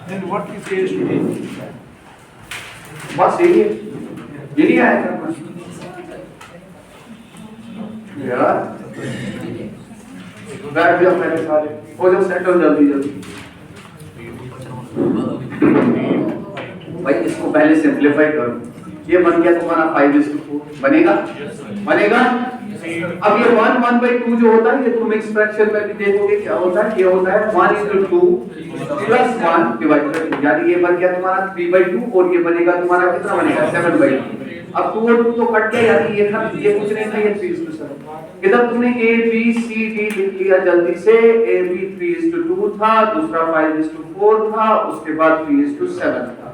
Then what is A is to D? बस यही है, यही आएगा यार। बैठ जाओ पहले सारे, हो जाओ सेटल जल्दी जल्दी। भाई इसको पहले सिंप्लीफाई करो। ये बन गया तुम्हारा 5:4 बनेगा, बनेगा। अब ये 1/2 जो होता है ये तुम मिक्स फ्रैक्शन में भी देखोगे क्या होता है, ये होता है 1:2 + 1/2, यानी ये बन गया तुम्हारा 3/2 और ये बनेगा तुम्हारा कितना बनेगा 7/2। अब 2 और 2 तो कट गया, यानी ये कुछ नहीं था, ये 3:7। इधर तुमने A B C D लिख लिया जल्दी से। A B 3:2 था, दूसरा 5:4 था, उसके बाद 3:7 था।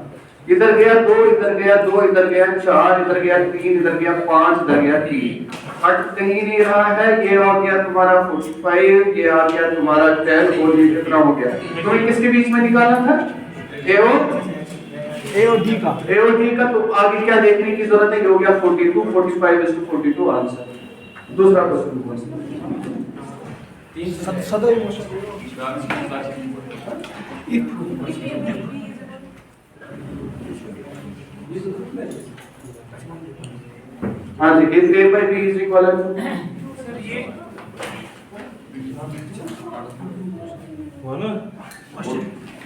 इधर गया 2, इधर गया 2, इधर गया 4, इधर गया 3, इधर गया 5, इधर गया 3। हट कहीं नहीं रहा है। ये हो गया तुम्हारा 45, ये आ गया तुम्हारा 10 और ये कितना हो गया। तुम्हें किसके बीच में निकालना था? A और D का। A और D का। तो आगे क्या देखने की जरूरत है? ये हो गया 42, 45:42 आंसर। दूसरा क्वेश्चन कौन सा? सदर इमोशन। हाँ जी, if A by B is equivalent to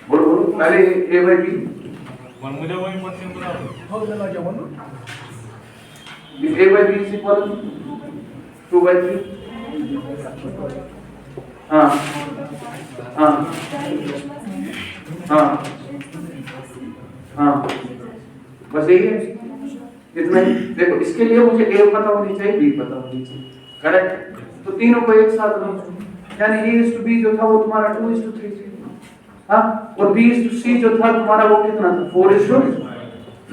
बोलो पहले A by B। मुझे वही क्वेश्चन बताओ। If A by B is equivalent to 2/3। हाँ हाँ हाँ हाँ, बस यही है, इतना ही। देखो इसके लिए मुझे A पता होनी चाहिए, B पता होनी चाहिए, करेक्ट। तो तीनों को एक साथ रखो, यानी A/B जो था वो तुम्हारा 2:3 हाँ, और B/C जो था तुम्हारा वो कितना था 4:।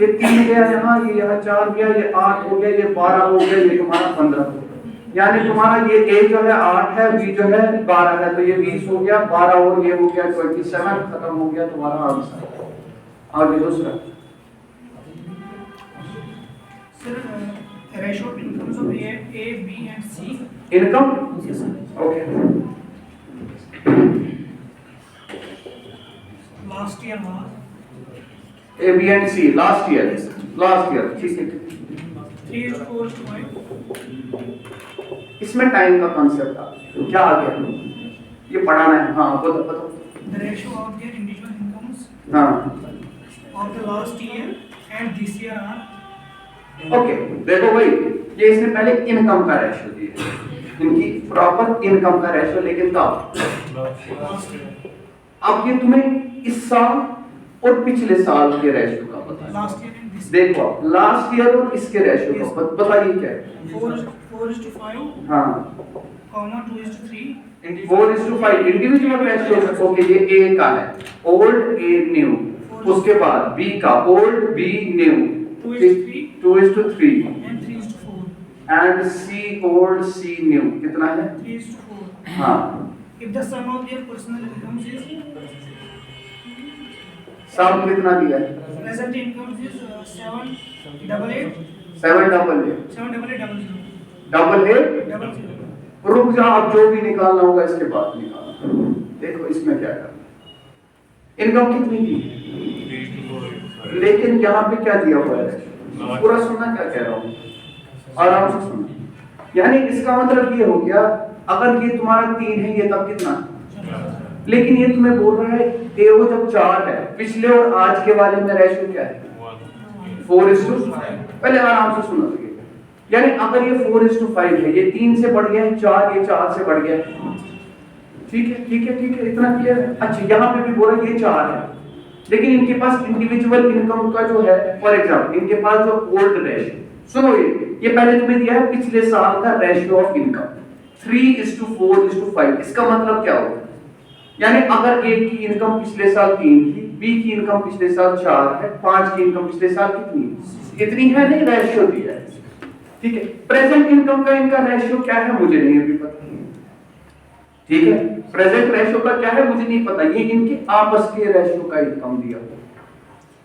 ये 3 गया यहाँ, ये यहाँ 4 गया, ये 8 हो गया, ये 12 हो गया, ये तुम्हारा 15 हो गया। यानी तुम्हारा ये A जो है 8 है, B जो है 12 है, तो ये 20 हो गया, 12 और ये हो गया 27, खत्म हो गया तुम्हारा आंसर। आगे दूसरा ratio of incomes of A, B and C. Income, Yes, sir. Okay. Last year was A, B and C last year, ठीक है। 3:4:5. इसमें टाइम का कॉन्सेप्ट आ क्या आ गया, ये पढ़ाना है। हाँ बताओ। The ratio of their individual incomes हाँ of the last year and this year are. Okay, देखो भाई ये इसने पहले इनकम का रेशियो दिया, इनकी प्रॉपर इनकम का रेशियो, लेकिन कब? अब ये तुम्हें इस साल और पिछले साल के रेशियो का पता है। Last year and this. देखो लास्ट ईयर और इसके रेशियो का बताइए क्या है। 4:5. हाँ 2:3. 4:5 इंडिविजुअल रेशियो। ओके, ये A का है, ओल्ड A न्यू, उसके बाद B का old B new 2:3 and 3:4. And C old C new कितना है 3:4. हाँ। If the sum of their personal incomes is सम कितना दिया है present incomes is 788 788 रुक जा, अब जो भी निकालना होगा इसके बाद निकालना। देखो इसमें क्या करना, इनकम कितनी दी, लेकिन यहाँ पे क्या दिया हुआ है, पूरा सुनना क्या कह रहा हूँ, आराम से सुनना। यानी इसका मतलब ये हो गया, अगर ये तुम्हारा 3 है, ये तब कितना, लेकिन ये तुम्हें बोल रहा है वो जब 4 है, पिछले और आज के वाले में रेशियो क्या है 4:5। पहले आराम से सुनना, यानी अगर ये 4:5 है, ये 3 से बढ़ गया है 4, ये 4 से बढ़ गया है, ठीक है इतना क्लियर है। अच्छा यहाँ पे भी बोला ये 4 है, लेकिन इनके पास इंडिविजुअल इनकम का जो है, फॉर एग्जांपल इनके पास जो ओल्ड रेशियो, सुनो ये पहले तुम्हें दिया है पिछले साल का रेशियो ऑफ इनकम 3:4:5। इसका मतलब क्या होगा, यानी अगर A की इनकम पिछले साल 3 थी, B की इनकम पिछले साल 4 है, 5 की इनकम पिछले साल कितनी है, नहीं रेशियो दिया है, ठीक है। प्रेजेंट इनकम का इनका रेशियो क्या है मुझे नहीं अभी पता, ठीक है। प्रेजेंट रेशियो का क्या है मुझे नहीं पता, ये इनके आपस के रेशियो का इनकम दिया।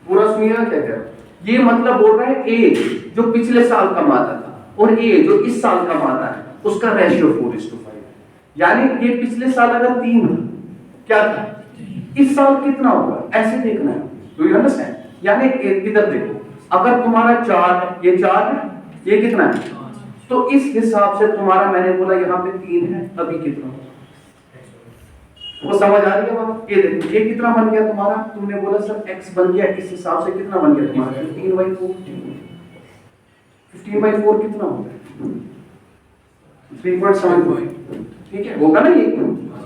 पूरा सुनिएगा क्या कह रहा हूं, ये मतलब बोल रहा है A जो पिछले साल कमाता था और A जो इस साल कमाता है, उसका रेशियो 4:5 है। यानी ये पिछले साल अगर 3 क्या था इस साल कितना होगा, ऐसे देखना है। Do you understand? यानी इधर देखो, अगर तुम्हारा 4 है, ये 4 है, ये कितना है, तो इस हिसाब से तुम्हारा, मैंने बोला यहाँ पे 3 है, अभी कितना होगा, वो समझ आ रही है बात? ये देखो, ये कितना बन गया तुम्हारा, तुमने बोला सर x बन गया, इस हिसाब से कितना बन गया तुम्हारा 15/4। 15/4 कितना होता है 3.75, ठीक है, होगा ना ये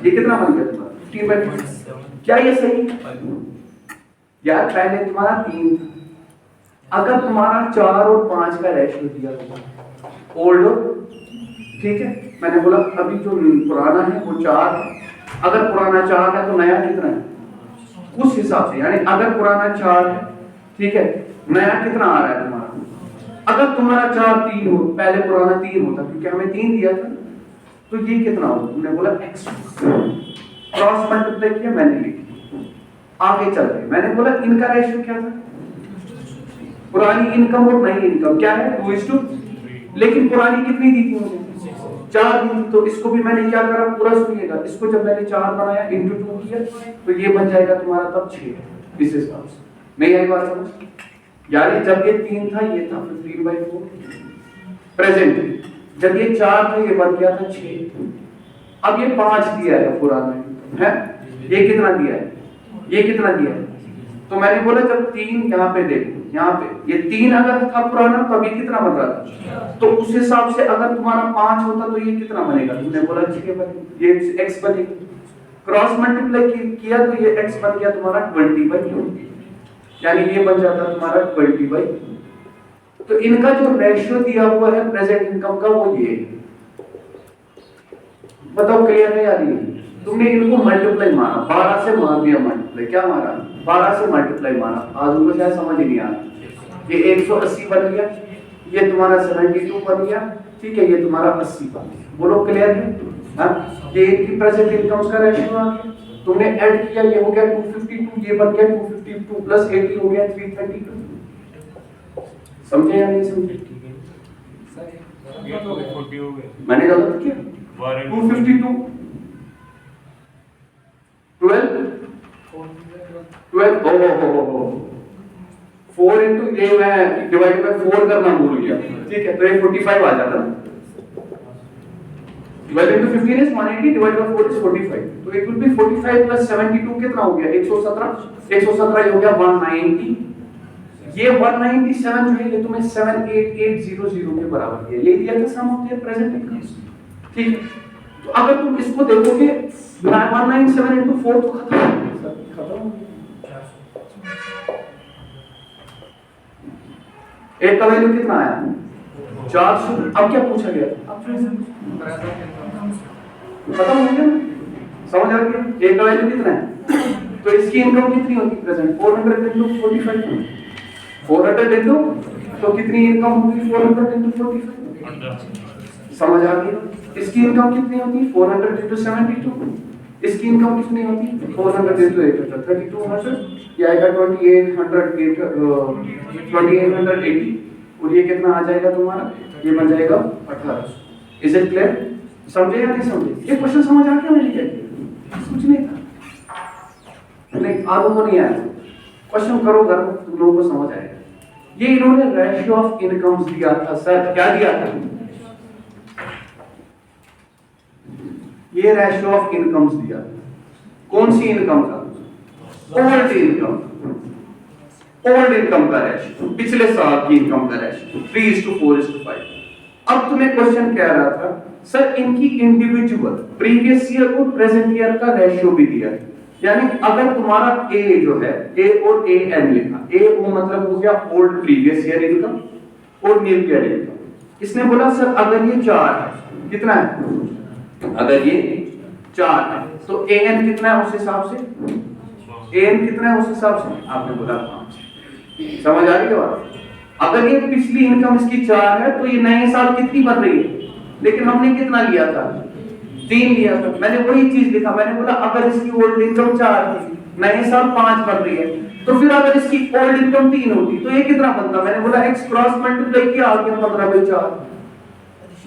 कितना बन गया तुम्हारा 15/4। क्या ये सही यार? पहले तुम्हारा 3 था, अगर तुम्हारा 4 और 5 का रेशियो दिया होगा ओल्ड, ठीक है, मैंने बोला अभी जो पुराना है वो 4 है, अगर पुराना 4 है तो नया कितना है उस हिसाब से, यानी अगर पुराना 4 है, ठीक है, नया कितना आ रहा है तुम्हारा, अगर तुम्हारा 4 3 हो, पहले पुराना 3 होता क्योंकि हमें 3 दिया था, तो ये कितना होगा, तुमने बोला x, क्रॉस मल्टीप्लाई किया, मैंने लिख दिया। आगे चल रहे, मैंने बोला इनका रेशियो क्या था, पुरानी इनकम और नई इनकम क्या है 2:2, लेकिन पुरानी कितनी दी थी मुझे 4 दी थी, तो इसको भी मैंने क्या करा, पूरा सुनिएगा, इसको जब मैंने 4 बनाया इंटू 2 किया, तो ये बन जाएगा तुम्हारा तब 6, इस हिसाब से। नहीं आई बात समझ? यानी जब ये 3 था ये था 15/4 प्रेजेंट, जब ये 4 था ये बन गया था 6, अब ये 5 दिया है पुराना है, ये कितना दिया है, ये कितना दिया है, तो मैंने बोला जब 3 यहाँ पे देखो, यहाँ पे ये 3 अगर था पुराना तो अभी कितना बन रहा था, तो उस हिसाब से अगर तुम्हारा 5 होता तो ये कितना बनेगा, तुमने बोला 6 बनेगा, ये x बनेगा, क्रॉस मल्टीप्लाई किया तो ये x बन गया तुम्हारा 20/2, यानी ये बन जाता तुम्हारा 20/2। तो इनका जो रेशियो दिया हुआ है प्रेजेंट इनकम का वो ये है, बताओ क्लियर है यार? ये तुमने इनको मल्टीप्लाई मारा, 12 से मार दिया मल्टीप्लाई, क्या मारा 12 से मल्टीप्लाई मारा, आज उनको शायद समझ ही नहीं आ रहा, ये 180 बन गया, ये तुम्हारा 72 बन गया, ठीक है, ये तुम्हारा 80 बन गया, बोलो क्लियर है? हाँ, ये इनकी प्रेजेंट इनकम्स का रेशियो आ गया, तुमने ऐड किया, ये हो गया 252, ये बन गया 252 प्लस 80 हो गया 332, समझे या नहीं समझे? मैंने गलत किया, 252 12 हो 4 इंटू ये मैं डिवाइड बाय 4 करना भूल गया, ठीक है, तो ये 45 आ जाता ना, 12 into 15 is 180, divided by 4 is 45, तो it will be 45 plus 72 कितना हो गया 117 हो गया 190, ये 197 जो है ये तुम्हें 78800 के बराबर है, ये दिया था सम ऑफ देयर प्रेजेंट इनकम्स, ठीक है, तो अगर तुम इसको देखोगे 197 into 4 तो खत्म हो गया, एक का वैल्यू कितना आया 400, अब क्या पूछा गया, अब खत्म हो गया, समझ आ गया, एक का वैल्यू कितना है, तो इसकी इनकम कितनी होगी प्रेजेंट 400 into 45, 400 into तो कितनी इनकम होगी 400 into 45, समझ आ गया, इसकी इनकम कितनी होगी 400 into 72, इसकी इनकम कितनी होगी 400 into 800 3200, ये आएगा 2880, और ये कितना आ जाएगा तुम्हारा, ये बन जाएगा 1800। Is it clear? समझे या नहीं समझे? ये क्वेश्चन समझ आ गया मैंने क्या किया, कुछ नहीं था, नहीं आदों को नहीं आया, क्वेश्चन करो घर में तुम लोगों को समझ आएगा। ये इन्होंने रेशियो ऑफ इनकम्स दिया था सर, क्या दिया था, ये रेशियो ऑफ इनकम्स दिया, कौन सी इनकम का, ओल्ड इनकम, ओल्ड इनकम का रेशियो, पिछले साल की इनकम का रेशियो 3:4:5। अब तुम्हें क्वेश्चन कह रहा था सर इनकी इंडिविजुअल प्रीवियस ईयर और प्रेजेंट ईयर का रेशियो भी दिया है, यानी अगर तुम्हारा ए जो है ए और ए एन लिखा, ए वो मतलब हो गया ओल्ड प्रीवियस ईयर इनकम और न्यू ईयर इनकम, इसने बोला सर अगर ये 4 है, कितना है, अगर ये 4 है तो ए एन कितना है उस हिसाब से, ए एन कितना है उस हिसाब से, आपने बोला 5, समझ आ रही है बात? अगर ये पिछली इनकम इसकी 4 है तो ये नए साल कितनी बन रही है, लेकिन हमने कितना लिया था 3 लिया था, मैंने वही चीज लिखा, मैंने बोला अगर इसकी ओल्ड इनकम 4 थी, नए साल 5 बन रही है, तो फिर अगर इसकी ओल्ड इनकम 3 होती तो ये कितना बनता, मैंने बोला x क्रॉस मल्टीप्लाई किया आ गया 15/4,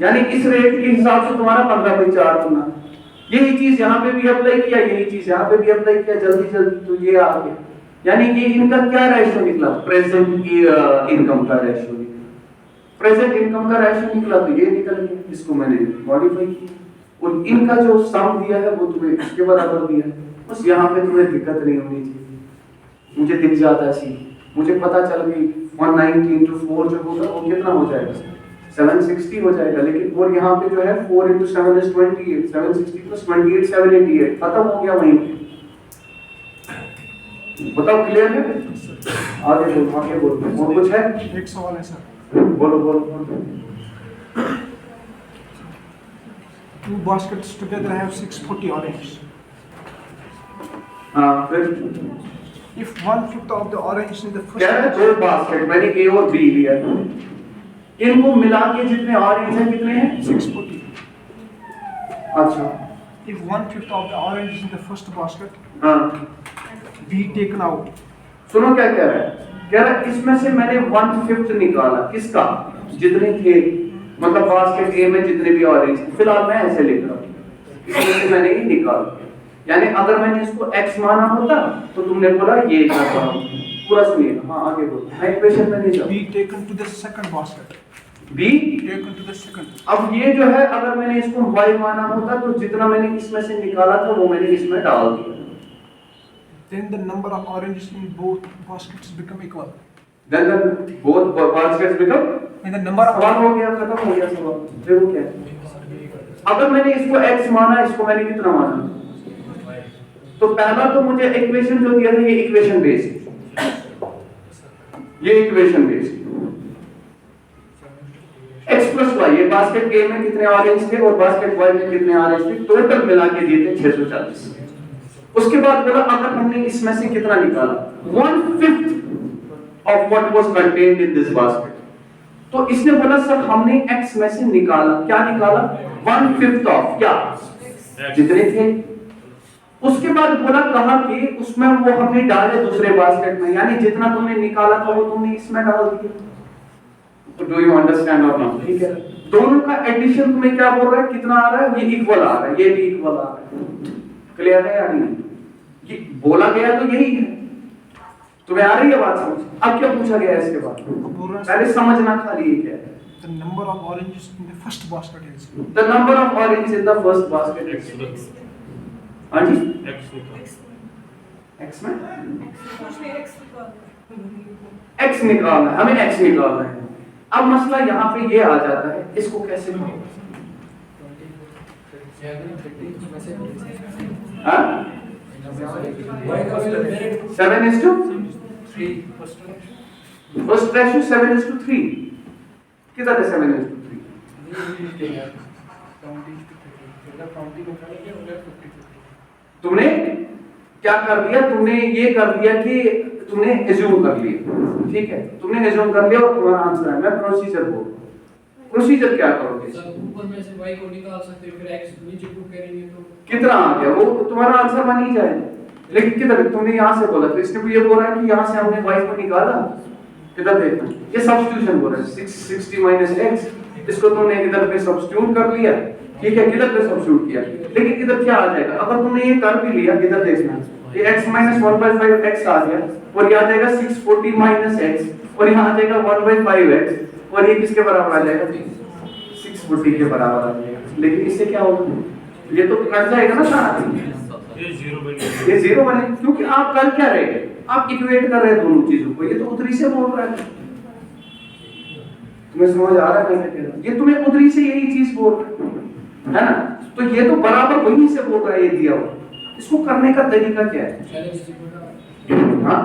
यानी इस रेट के हिसाब से तुम्हारा 15/4 बनना, यही चीज यहाँ पे भी अप्लाई किया, यही चीज यहाँ पे भी अप्लाई किया, जल्दी जल्दी तो ये आ गया। यानी कि इनका क्या रेशियो निकला? प्रेजेंट इनकम का रेशियो निकला। प्रेजेंट इनकम का रेशियो निकला तो ये निकल गया, इसको मैंने मॉडिफाई किया और इनका जो सम दिया है वो तुम्हें इसके बराबर दिया है। बस यहाँ पे तुम्हें दिक्कत नहीं होनी चाहिए। मुझे दिख जाता है सी, मुझे पता चल गई 190 into 4 जो होगा वो कितना हो जाएगा? 760 हो जाएगा। लेकिन और यहाँ पे जो है 4 into 7 is 28, 760 plus 28 788, खत्म हो गया वहीं पे। बताओ क्लियर है? आगे बोलो, आगे बोलो। और कुछ है? एक सवाल है सर। बोलो बोलो बोलो। Two baskets together have 640 oranges. हाँ फिर If 1/5 of the orange in the क्या है? first दो बास्केट मैंने ए और बी लिया, इनको मिला के जितने ऑरेंज हैं कितने हैं? 640. अच्छा If 1/5 of the orange is in the first basket, हाँ be taken out. सुनो क्या कह रहा है? कह रहा है इसमें से मैंने 1/5 निकाला, किसका? जितने थे, मतलब बास्केट ए में जितने भी ऑरेंज, फिलहाल मैं ऐसे लिख रहा हूँ, इसमें से मैंने ये निकाला। यानी अगर मैंने इसको x माना होता तो तुमने बोला ये करता हूँ। पूरा सुनिए, हाँ आगे बोलो। मैं इक्वेशन में नहीं Be जाऊँ। taken to the second basket. Be Taken to the second. अब ये जो है अगर मैंने इसको y माना होता तो जितना मैंने इसमें से निकाला था वो मैंने इसमें डाल दिया। Then the number of oranges in both baskets become equal. Then both baskets become, And the number of सवाल हो गया, खत्म हो गया सवाल। देखो क्या है? अगर मैंने इसको x माना, इसको मैंने कितना माना? तो पहला तो मुझे इक्वेशन जो दिया था ये इक्वेशन बेस्ड, ये equation based x plus y, ये बास्केट A में कितने ऑरेंज थे और बास्केट Y में कितने ऑरेंज थे, टोटल मिला के दिए थे 640। उसके बाद बोला अगर हमने इसमें से कितना निकाला, 1/5 of what was contained in this basket, तो इसने बोला सर हमने x में से निकाला, क्या निकाला? 1/5 of क्या? जितने थे। उसके बाद बोला कहा कि उसमें वो हमने डाले दूसरे बास्केट में, यानी जितना तुमने निकाला था वो तुमने इसमें डाल दिया। तो डू यू अंडरस्टैंड और नॉट? ठीक है, दोनों का एडिशन तुम्हें क्या बोल रहा है, कितना आ रहा है? ये इक्वल आ रहा है, ये भी इक्वल आ रहा है। क्लियर है या नहीं? ये बोला गया तो यही है। तुम्हें आ रही है बात समझ? अब क्या पूछा गया है इसके बाद? पहले समझना खाली ये क्या है। the number of oranges in the first basket is. The number of oranges in the first basket is, हाँ जी, x में x निकालना है, हमें x निकालना है। अब मसला यहाँ पे ये आ जाता है, इसको कैसे करो? हाँ? 7:3 फर्स्ट रेशियो 7:3 कितना है? 7:3 तुमने क्या कर दिया? तुमने ये कर दिया कि तुमने एज्यूम कर लिया, ठीक है, तुमने एज्यूम कर लिया और तुम्हारा आंसर है। मैं प्रोसीजर बोल, प्रोसीजर क्या करोगे? ऊपर में से y को निकाल सकते हो, फिर x नीचे पुट करेंगे तो कितना आ गया? वो तुम्हारा आंसर बन ही जाएगा। लेकिन किधर? तुमने यहाँ से बोला तो इसने भी ये बोला है कि यहाँ से हमने y को निकाला, किधर देखना, ये सब्स्टिट्यूशन बोल रहा है। 660 माइनस x, इसको तुमने इधर पे सब्स्टिट्यूट कर लिया, ठीक है, किधर पे सब्स्टिट्यूट किया। लेकिन इधर क्या आ जाएगा? अगर तुमने ये कर भी लिया, किधर देखना, ये x माइनस 1/5 x आ गया और ये आ जाएगा 640 माइनस x और यहाँ आ जाएगा 1/5 x और ये किसके बराबर आ जाएगा? 640 के बराबर आ जाएगा। लेकिन इससे क्या होगा? ये तो कट जाएगा ना सारा, ये जीरो बने, क्योंकि आप कर क्या रहे हैं? आप इक्वेट कर रहे हैं दोनों चीजों को। ये तो उधरी से बोल रहा है, तुम्हें समझ आ रहा है कैसे कह रहा है? ये तुम्हें उधरी से यही चीज बोल रहा है ना? तो ये तो बराबर वहीं से बोल रहा है, ये दिया हुआ। इसको करने का तरीका क्या है? हाँ,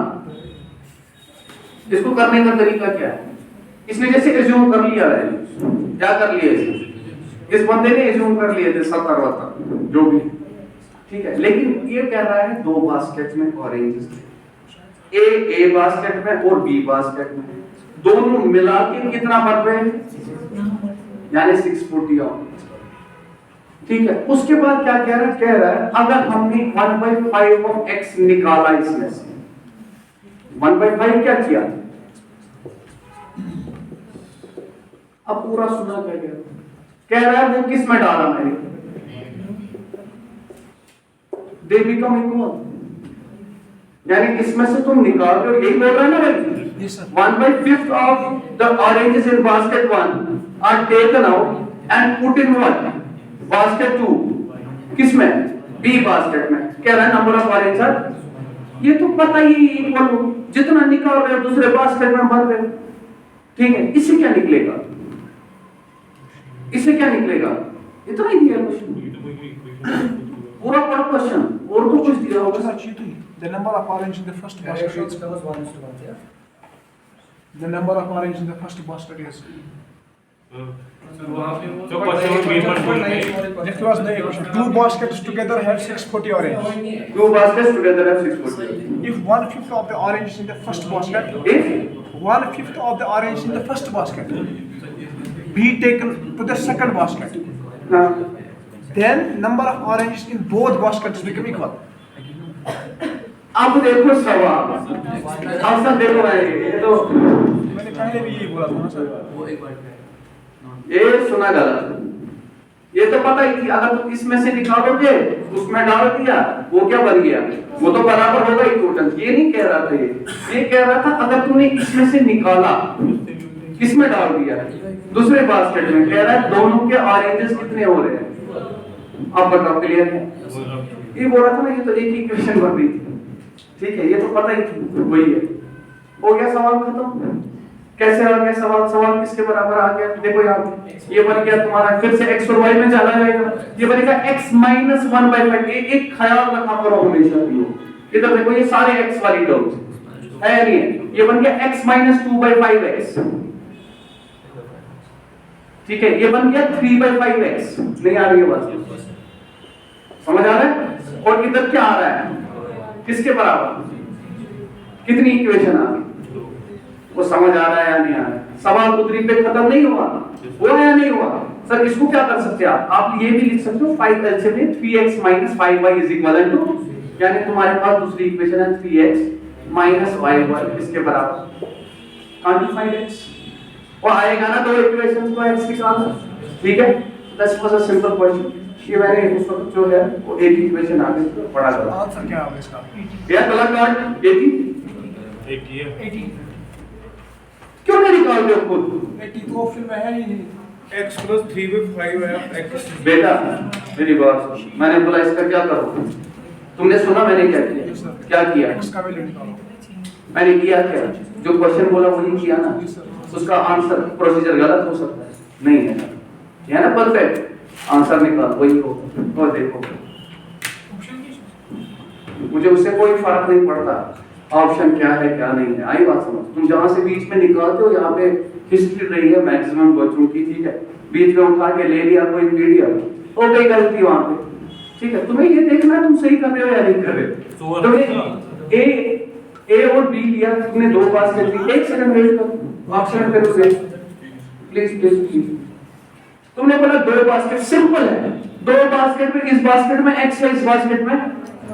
इसको करने का तरीका क्या है? इसने जैसे एज्यूम कर लिया है, क्या कर लिया इसने? इस बंदे ने एज्यूम कर लिए थे 70 जो भी, ठीक है। लेकिन ये कह रहा है दो बास्केट में ऑरेंजेस थे, ए बास्केट में और बी बास्केट में, दोनों मिला के कितना बन रहे हैं? यानी 640 ऑरेंज, ठीक है। उसके बाद क्या कह रहा है? कह रहा है अगर हमने 1/5 ऑफ x निकाला इसमें से, 1/5 क्या किया? अब पूरा सुना क्या कह रहा है? वो किस में डाला मैंने? They become equal. यानी इसमें से तुम निकाल रहे हो, यही बोल रहा है ना भाई? Yes, sir. 1/5 of the oranges in basket 1 are taken out and put in what? Basket 2. किसमें? B basket में। कह रहा है नंबर ऑफ ऑरेंज सर, ये तो पता ही इक्वल हो, जितना निकाल रहे हो दूसरे बास्केट में भर रहे हो, ठीक है? इससे क्या निकलेगा? इससे क्या निकलेगा? इतना ही दिया क्वेश्चन, पूरा पढ़ क्वेश्चन, और तो कुछ दिया होगा sir. Cheating. The number of orange in the first ratio basket. it covers 1:1, yeah. The number of orange in the first basket is. तो क्वेश्चन में पेपर खोल के Next was the equation. Two baskets together have 640 orange. Two baskets together have 640. If 1/5 of the orange in the first basket, If 1/5 of the orange in the first basket be taken to the second basket, then number of oranges in both baskets become equal. अब देखो सवाल, answer देखो भाई, ये तो मैंने पहले भी यही बोला था ना सर। वो एक बार ये सुना गलत। ये तो पता ही थी, अगर तुम इसमें से निकालोगे उसमें डाल दिया, वो क्या बन गया? वो तो बराबर होगा ही टोटल। ये नहीं कह रहा था, ये कह रहा था अगर तूने इसमें से निकाला, किसमें डाल दिया? दूसरे बास्केट में। कह रहा है दोनों के ऑरेंजेस कितने हो रहे हैं? अब बताओ, क्लियर है? ये बोला था ना, ये तो एक ही क्वेश्चन बन रही थी, ठीक है? ये तो पता ही थी, वही है। हो गया सवाल खत्म। कैसे आ गया सवाल? सवाल किसके बराबर आ गया? देखो यहाँ पे ये बन गया तुम्हारा, फिर से x और y में चला जाएगा, ये बनेगा x माइनस 1/5। एक ख्याल रखा करो हमेशा, इधर देखो ये सारे x वाली टर्म्स है नहीं है, ये बन गया x माइनस 2/5x, ठीक है? ये बन गया 3/5x। नहीं आ रही है बात? समझ आ रहा है? और इधर क्या आ रहा है? किसके बराबर? कितनी इक्वेशन आ रही? वो समझ आ रहा है या नहीं आ रहा है? सवाल उतरी पे खत्म नहीं हुआ या नहीं हुआ? सर इसको क्या कर सकते हैं आप ये भी लिख सकते हो 5 में 3x minus 5y is equal to, यानी तुम्हारे पास दूसरी इक्वेशन है 3x माइनस 5y इसके बराबर। Can't you find x? वो आएगा ना, दो इक्वेशंस को x निकालना, ठीक है? That's was a simple question. ये मैंने उस वक्त जो है वो एक इक्वेशन आगे पढ़ा था। आंसर क्या होगा इसका? यार गलत कार्ड 80 है। 80 क्यों नहीं निकाल रहे हो खुद? 80 तो ऑप्शन में है ही नहीं। x प्लस 3/5 है x। बेटा मेरी बात, मैंने बोला इसका क्या करो? तुमने सुना मैंने क्या किया? क्या किया? x का वैल्यू निकालो। मैंने किया क्या? जो क्वेश्चन बोला वही किया ना। उसका आंसर प्रोसीजर गलत हो सकता है, नहीं है, ये है ना परफेक्ट? आंसर निकाल वही हो, और देखो मुझे उससे कोई फर्क नहीं पड़ता ऑप्शन क्या है क्या नहीं है। आई बात समझ? तुम जहां से बीच में निकालते हो, यहाँ पे हिस्ट्री रही है मैक्सिमम बच्चों की, ठीक है? बीच में उठा के ले लिया कोई पीडीएफ, हो गई गलती वहां पे, ठीक है? तुम्हें ये देखना है तुम सही कर रहे हो या नहीं कर रहे हो। तुमने ए और बी लिया, तुमने दो बास्केट ली, एक सेकंड वेट करो, ऑप्शन करो प्लीज प्लीज प्लीज। तुमने बोला दो बास्केट, सिंपल है, दो बास्केट में, इस बास्केट में x है, इस बास्केट में,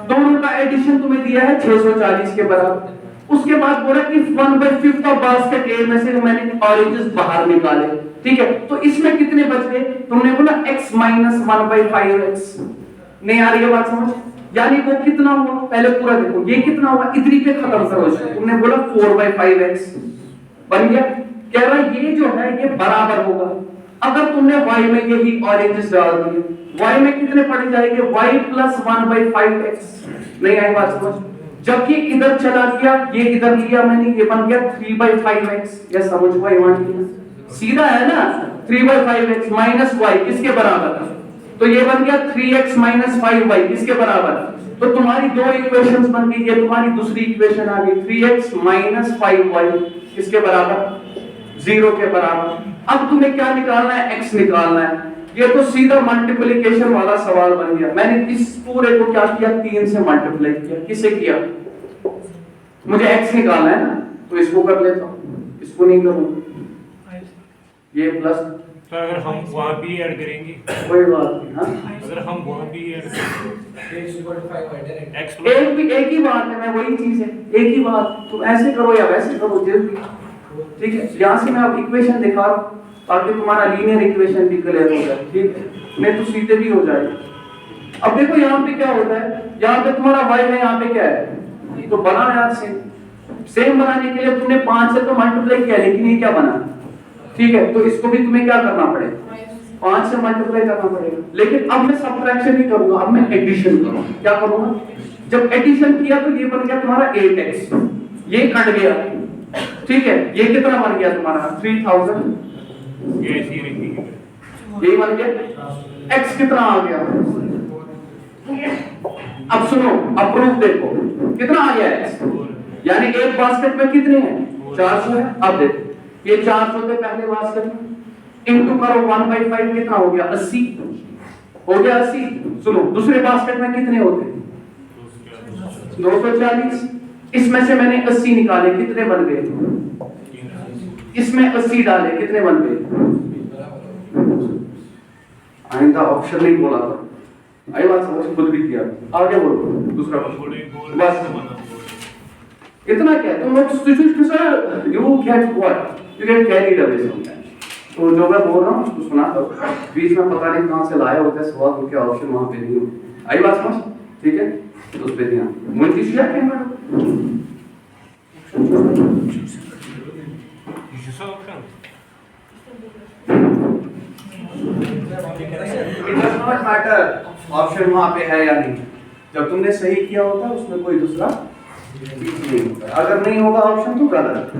दोनों का एडिशन तुम्हें दिया है 640 के बराबर। उसके बाद बोला कि 1/5 ऑफ बास्केट ए में से मैंने ऑरेंजेस बाहर निकाले, ठीक है? तो इसमें कितने बच गए? तुमने बोला x माइनस 1/5x। नहीं आ रही है बात समझ? यानी वो कितना हुआ? पहले पूरा देखो, ये कितना हुआ? इतनी पे खत्म करो इसको। तुमने बोला 4/5x बन गया। कह रहा है ये जो है ये बराबर होगा, अगर तुमने y में यही ऑरेंजेस डाल दिए, y में कितने पड़ जाएंगे? y plus 1/5x। नहीं आई बात समझ? जबकि इधर चला गया, ये इधर लिया मैंने, ये बन गया 3/5x। ये समझ हुआ इवन? सीधा है ना, 3/5x माइनस y किसके बराबर? तो ये बन गया 3x माइनस 5y किसके बराबर? तो तुम्हारी दो इक्वेशंस बन गई, ये तुम्हारी दूसरी इक्वेशन आ गई 3x माइनस 5y किसके बराबर? 0 के बराबर। अब तुम्हें क्या निकालना है? x निकालना है। ये तो सीधा मल्टीप्लिकेशन वाला सवाल बन गया। मैंने इस पूरे को क्या किया? 3 से मल्टीप्लाई किया। किसे किया? मुझे x निकालना है ना, तो इसको कर लेता हूं, इसको नहीं करूंगा। ये प्लस, तो अगर हम वहां भी ऐड करेंगे, कोई बात नहीं। हाँ, अगर हम वहां भी ऐड एक ही बात है, मैं वही चीज है, एक ही बात। तुम ऐसे करो या वैसे करो, जल्दी, ठीक है? यहाँ से मैं अब इक्वेशन दिखा रहा हूं ताकि तुम्हारा लीनियर इक्वेशन भी क्लियर हो जाए, ठीक है? नहीं तो सीधे भी हो जाएगा। अब देखो यहाँ पे क्या होता है, यहाँ पे तुम्हारा y है, यहाँ पे क्या है, तो बना यार सेम बनाने के लिए तुमने 5 से तो मल्टीप्लाई किया, लेकिन ये क्या बना, ठीक है, तो इसको भी तुम्हें क्या करना पड़ेगा, 5 से मल्टीप्लाई करना पड़ेगा। लेकिन अब मैं सब्ट्रैक्शन नहीं करूंगा, अब मैं एडिशन करूंगा। क्या करूंगा, जब एडिशन किया तो ये बन गया तुम्हारा 8x, ये कट गया, ठीक है, ये कितना बन गया तुम्हारा 3000, ये ऐसी रखेंगे। यही बन गया। x कितना आ गया, अब सुनो, अब प्रूफ देखो कितना आ गया x, यानी एक बास्केट में कितने हैं, 400 है। अब देखो ये 400 थे पहले बास्केट में, इनटू करो 1/5 कितना हो गया, 80 हो गया 80। सुनो दूसरे बास्केट में कितने होते, 240, इसमें से मैंने 80 निकाले, कितने बन गए, इसमें 80 डाले, कितने बन गए, आइंदा ऑप्शन नहीं बोला था, आई बात समझ, खुद भी किया, आगे बोलो दूसरा क्वेश्चन, बस इतना क्या तुम लोग sir you get what you get carried away sometimes. तो जो मैं बोल रहा हूं उसको सुना दो, बीच में पता नहीं कहां से लाया होता है सवाल, उनके ऑप्शन वहां पे नहीं होते, आई बात समझ, ठीक है, तो उस पे ध्यान मुझे किया camera it does not matter option वहां पे है या नहीं, जब तुमने सही किया होता है उसमें कोई दूसरा चीज नहीं होता, अगर नहीं होगा ऑप्शन तो गलत,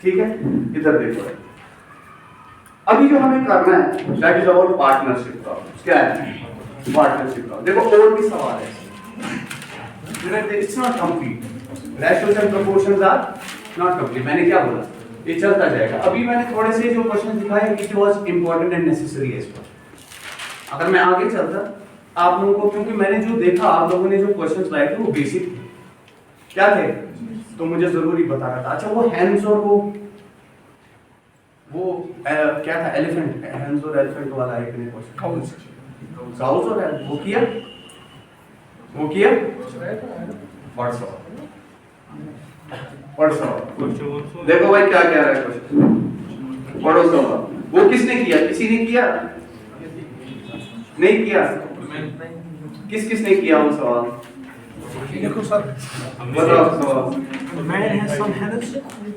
ठीक है। इधर देखो, अभी जो हमें करना है that is about partnership problems, क्या है पार्टनरशिप प्रॉब्लम। देखो और भी सवाल है, it's not complete, ratios and proportions are not complete, मैंने क्या बोला, ये चलता जाएगा। अभी मैंने थोड़े से जो क्वेश्चन दिखाए it was important and necessary as per, अगर मैं आगे चलता आप लोगों को, क्योंकि मैंने जो देखा आप लोगों ने जो क्वेश्चंस लाए थे वो बेसिक थे, क्या थे, तो मुझे जरूरी बताना था। अच्छा वो हैंड्स और वो क्या था, एलिफेंट, हैंड्स और एलिफेंट वाला एक ने क्वेश्चन, काउस और वो किया व्हाट्सएप। देखो भाई क्या कह रहा है क्वेश्चन, पढ़ो सवाल, वो किसने किया, किसी ने किया, नहीं किया, किसने किया वो सवाल, देखो सर, बताओ सवाल। a man has some hands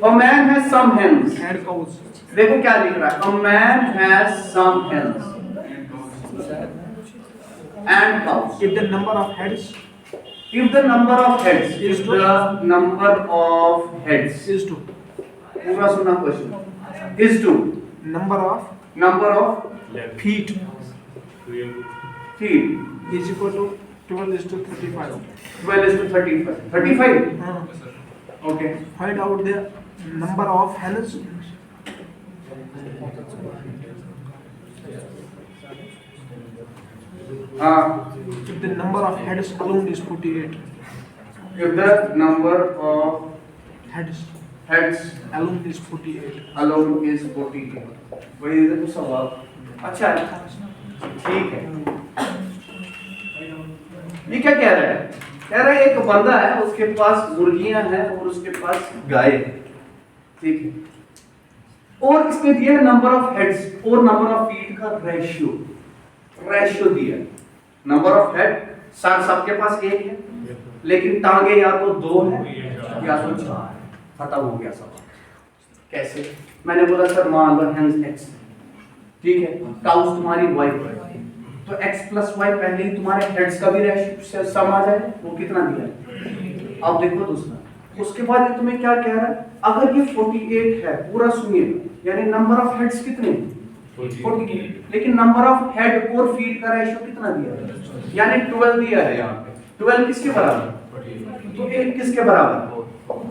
A man has some hands, and cows. देखो क्या लिख रहा है, a man has some hands and cows. If the number of heads If the number of heads, if the number of heads, is to पूरा सुना question, is to number of feet feet is equal to 12 is to 35. 12 is to 35. 35? Okay. Find out the number of hands. If the number of heads alone is 48. If the number of Heads heads alone is 48. alone is 48. वही है तो सवाल, अच्छा ठीक है। ये क्या कह रहा है, कह रहा है एक बंदा है, उसके पास मुर्गियां हैं और उसके पास गाय है, ठीक है, और इसमें दिया है नंबर ऑफ हेड्स और नंबर ऑफ फीट का रेशियो दिया है। नंबर ऑफ हेड सबके पास एक है, लेकिन टांगे या तो 2 है या तो 4 है, खत्म हो गया सवाल। कैसे, मैंने बोला सर मान लो हैंड्स x, ठीक है, काउस तुम्हारी y, तो x प्लस y पहले ही तुम्हारे हेड्स का भी रेशियो सम आ जाए, वो कितना दिया है। अब देखो दूसरा, उसके बाद ये तुम्हें क्या कह रहा है, अगर ये 48 है, पूरा सुनिए, यानी नंबर ऑफ हेड्स कितने 48, लेकिन नंबर ऑफ हेड और फीट का रेशियो कितना दिया है, यानी 12 दिया है यहाँ पे। 12 किसके बराबर, तो 1 किसके बराबर,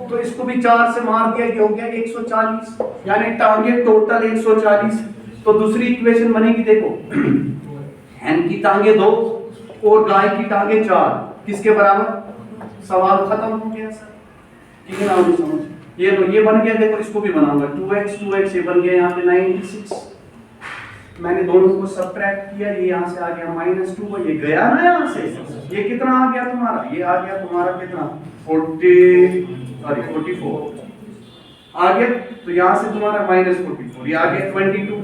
तो इसको भी 4 से मार दिया, ये हो गया 140, यानी टांगे टोटल 140। तो दूसरी इक्वेशन बनेगी, देखो हैन की टांगे 2 और गाय की टांगे 4, किसके बराबर, सवाल खत्म हो गया सर, ठीक है ना, समझ, ये लो ये बन गया। देखो इसको भी बनाऊंगा, 2x ये बन गया यहाँ पे 96, मैंने दोनों को सब्ट्रैक्ट किया, ये यहाँ से आ गया -2, ये गया ना यहाँ से, ये कितना आ गया तुम्हारा, ये आ गया तुम्हारा कितना 44 आ गया, तो यहाँ से तुम्हारा -44, ये आ गया 22,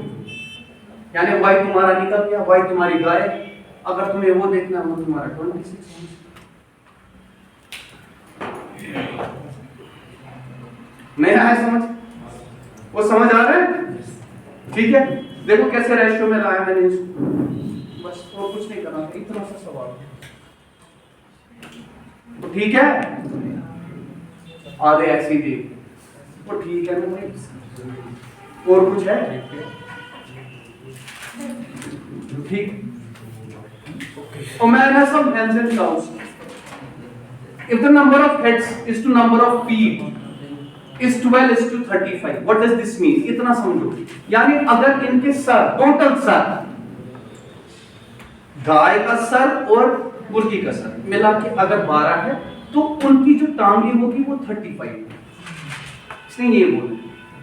यानी y तुम्हारा निकल गया, y तुम्हारी गाय अगर तुम्हें वो देखना हो तुम्हारा 26 नहीं आया समझ? वो समझ आ रहा है? ठीक है, देखो कैसे रेशियो में लाया मैंने इसको, बस और कुछ नहीं करना, इतना सा सवाल तो ठीक है। आगे ऐसे ही देख, वो ठीक है ना भाई, और कुछ है? ठीक। Omanus of hens and cows. If the number of heads is to number of feet is 12 is to 35. What does this mean? इतना समझो, यानी अगर इनके सर, टोटल सर, गाय का सर और मुर्गी का सर मिला के अगर 12 है तो उनकी जो टांगे होगी वो 35। इसने ये बोला,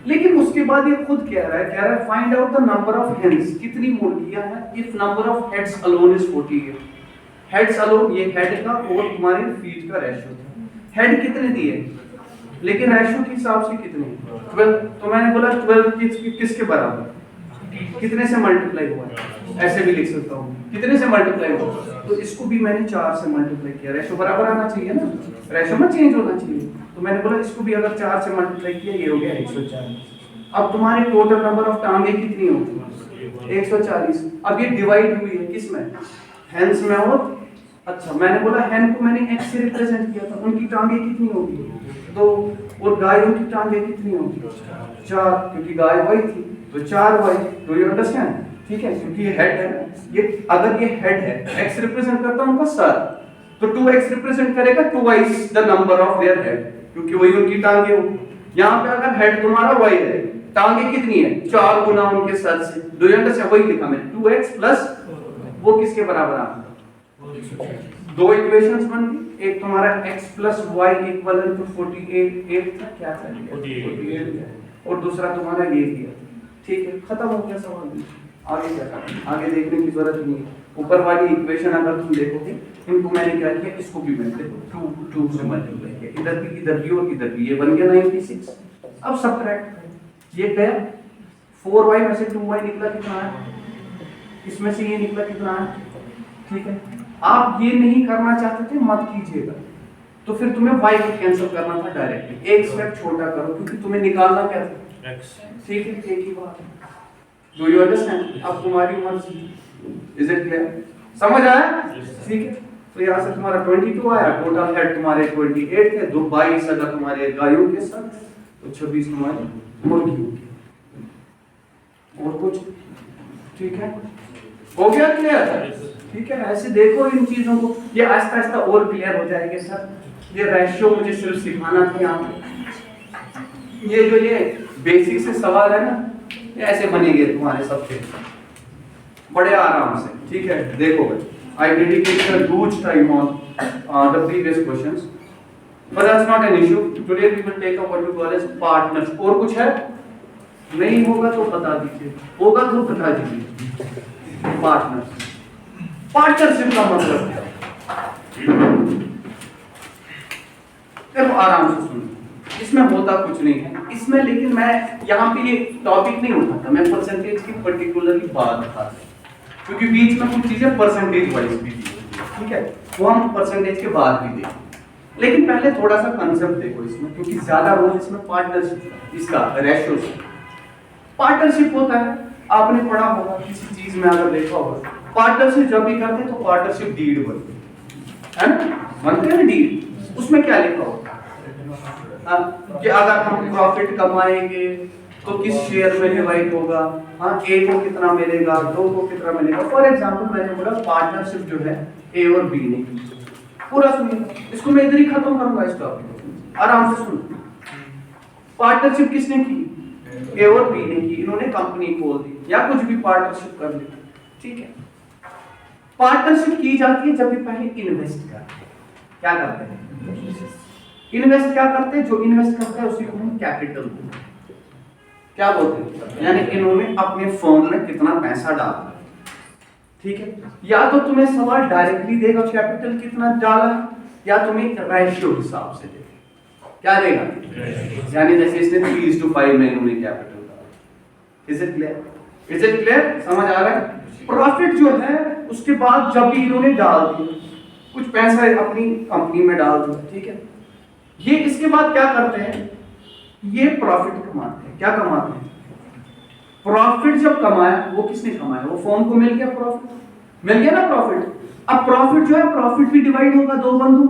लेकिन उसके बाद ये खुद कह रहा है find out the number of hens, कितनी मुर्गियां हैं if number of heads alone is 48। Heads alone, ये हेड का और तुम्हारे फीट का रेशियो था। हेड कितने दिए, लेकिन रेशियो के हिसाब से कितने? 12। तो मैंने बोला 12 किसके बराबर, कितने से मल्टीप्लाई हुआ है? ऐसे भी लिख सकता हूँ, कितने से मल्टीप्लाई हुआ, तो इसको भी मैंने 4 से मल्टीप्लाई किया। रेशियो बराबर आना चाहिए ना, रेशियो में चेंज होना चाहिए, तो मैंने बोला इसको भी अगर 4 से मल्टीप्लाई किया, ये हो गया 140। अब तुम्हारे टोटल नंबर ऑफ टांगे कितनी होगी? 140। अब ये डिवाइड हुई है किसमें? हेन्स में। और अच्छा, मैंने बोला हेन को मैंने x से रिप्रेजेंट किया था, उनकी टांगे कितनी होगी? 2। और गायों की टांगे कितनी होगी? 4, क्योंकि गाय वही थी तो 4 वाई। Do you understand? ठीक है, क्योंकि ये हेड है, ये अगर ये हेड है, x रिप्रेजेंट करता है उनका सर, तो 2x रिप्रेजेंट करेगा 2y the number of their head, क्योंकि वही उनकी टांगे होगी। यहाँ पे अगर हेड तुम्हारा y है, टांगे कितनी है? 4 गुना उनके सर से। Do you understand? वही लिखा मैंने, 2x प्लस वो किसके बराबर आता है? 2 इक्वेशंस बन गई, एक तुम्हारा x प्लस y इक्वल टू 48 था, क्या था? 48, और दूसरा तुम्हारा ये दिया। ठीक है, खत्म हो गया सवाल। आगे क्या करना, आगे देखने की जरूरत नहीं है। ऊपर वाली इक्वेशन अगर तुम देखोगे, इनको मैंने क्या किया, इसको भी मैंने देखो 2 से मल्टीप्लाई किया, इधर भी और इधर भी, ये बन गया 96। अब सब्ट्रैक्ट, ये गया 4y में से 2y निकला कितना है, इसमें से ये निकला कितना है। ठीक है, आप ये नहीं करना चाहते थे, मत कीजिएगा, तो फिर तुम्हें y को कैंसिल करना था डायरेक्टली, एक स्टेप छोटा करो, क्योंकि तुम्हें निकालना क्या था, x। ठीक है, एक ही बात। Do you understand? अब तुम्हारी मर्जी। Is it clear? समझ आया? ठीक है, तो यहाँ से तुम्हारा 22 आया, टोटल हेड तुम्हारे 28 थे, 22 अगर तुम्हारे गायों के साथ, तो 26 तुम्हारी मुर्गियों की। और कुछ? ठीक है, हो गया क्लियर? ठीक है, ऐसे देखो इन चीजों को, ये आहिस्ता आहिस्ता और क्लियर हो जाएंगे सर। ये रेशियो मुझे सिर्फ सिखाना था यहाँ पे। ये जो ये बेसिक से सवाल है ना, ये ऐसे बनेंगे तुम्हारे सबके बड़े आराम से। ठीक है, देखो I dedicated a huge time on the previous questions, but that's not an issue. Today we will take up what we call as partners. और कुछ है? नहीं होगा तो बता दीजिए, होगा तो बता दीजिए। पार्टनर्स, पार्टनरशिप का मतलब क्या है? देखो आराम से सुनो, इसमें होता कुछ नहीं है इसमें, लेकिन मैं यहाँ पे ये टॉपिक नहीं उठाता, मैं परसेंटेज की पर्टिकुलरली बात उठाता, क्योंकि बीच में कुछ चीजें परसेंटेज वाइज भी दी होती है। ठीक है, वो हम परसेंटेज के बाद भी देखेंगे, लेकिन पहले थोड़ा सा कंसेप्ट देखो इसमें, क्योंकि ज्यादा रोल इसमें पार्टनरशिप इसका रेशियो से। पार्टनरशिप होता है, आपने पढ़ा होगा किसी चीज में, अगर देखा होगा, पार्टनरशिप जब भी करते हैं तो पार्टनरशिप डीड बनती है ना, बनते हैं डीड। उसमें क्या लिखा होगा कि अगर हम प्रॉफिट कमाएंगे तो किस शेयर में डिवाइड होगा, हाँ, ए को कितना मिलेगा, 2 को कितना मिलेगा। फॉर एग्जांपल मैंने बोला पार्टनरशिप जो है ए और बी ने की, पूरा सुनिए, इसको मैं इधर ही खत्म करूंगा इस टॉपिक, आराम से सुनो। पार्टनरशिप किसने की? ए और बी ने की, इन्होंने कंपनी खोल दी या कुछ भी पार्टनरशिप कर ली। ठीक है, पार्टनरशिप की जाती है जब भी पहले इन्वेस्ट करते हैं। क्या करते हैं? इन्वेस्ट क्या करते हैं? जो इन्वेस्ट करता है उसी को हम कैपिटल बोलते हैं। क्या बोलते हैं? यानी इन्होंने अपने फर्म में कितना पैसा डाला। ठीक है, या तो तुम्हें सवाल डायरेक्टली देगा कैपिटल कितना डाला है, या तुम्हें रेशियो हिसाब से देगा। क्या देगा? यानी जैसे इसने 3:5 में इन्होंने कैपिटल डाला। Is it clear? Is it clear? समझ आ रहा है? प्रॉफिट जो है उसके बाद जब भी इन्होंने डाल दिया कुछ पैसा अपनी कंपनी में डाल दिया, ठीक है, ये इसके बाद क्या करते हैं, ये प्रॉफिट कमाते हैं। क्या कमाते हैं? प्रॉफिट जब कमाया, वो किसने कमाया? वो फर्म को मिल गया प्रॉफिट, मिल गया ना प्रॉफिट। अब प्रॉफिट जो है, प्रॉफिट भी डिवाइड होगा दो बंदों,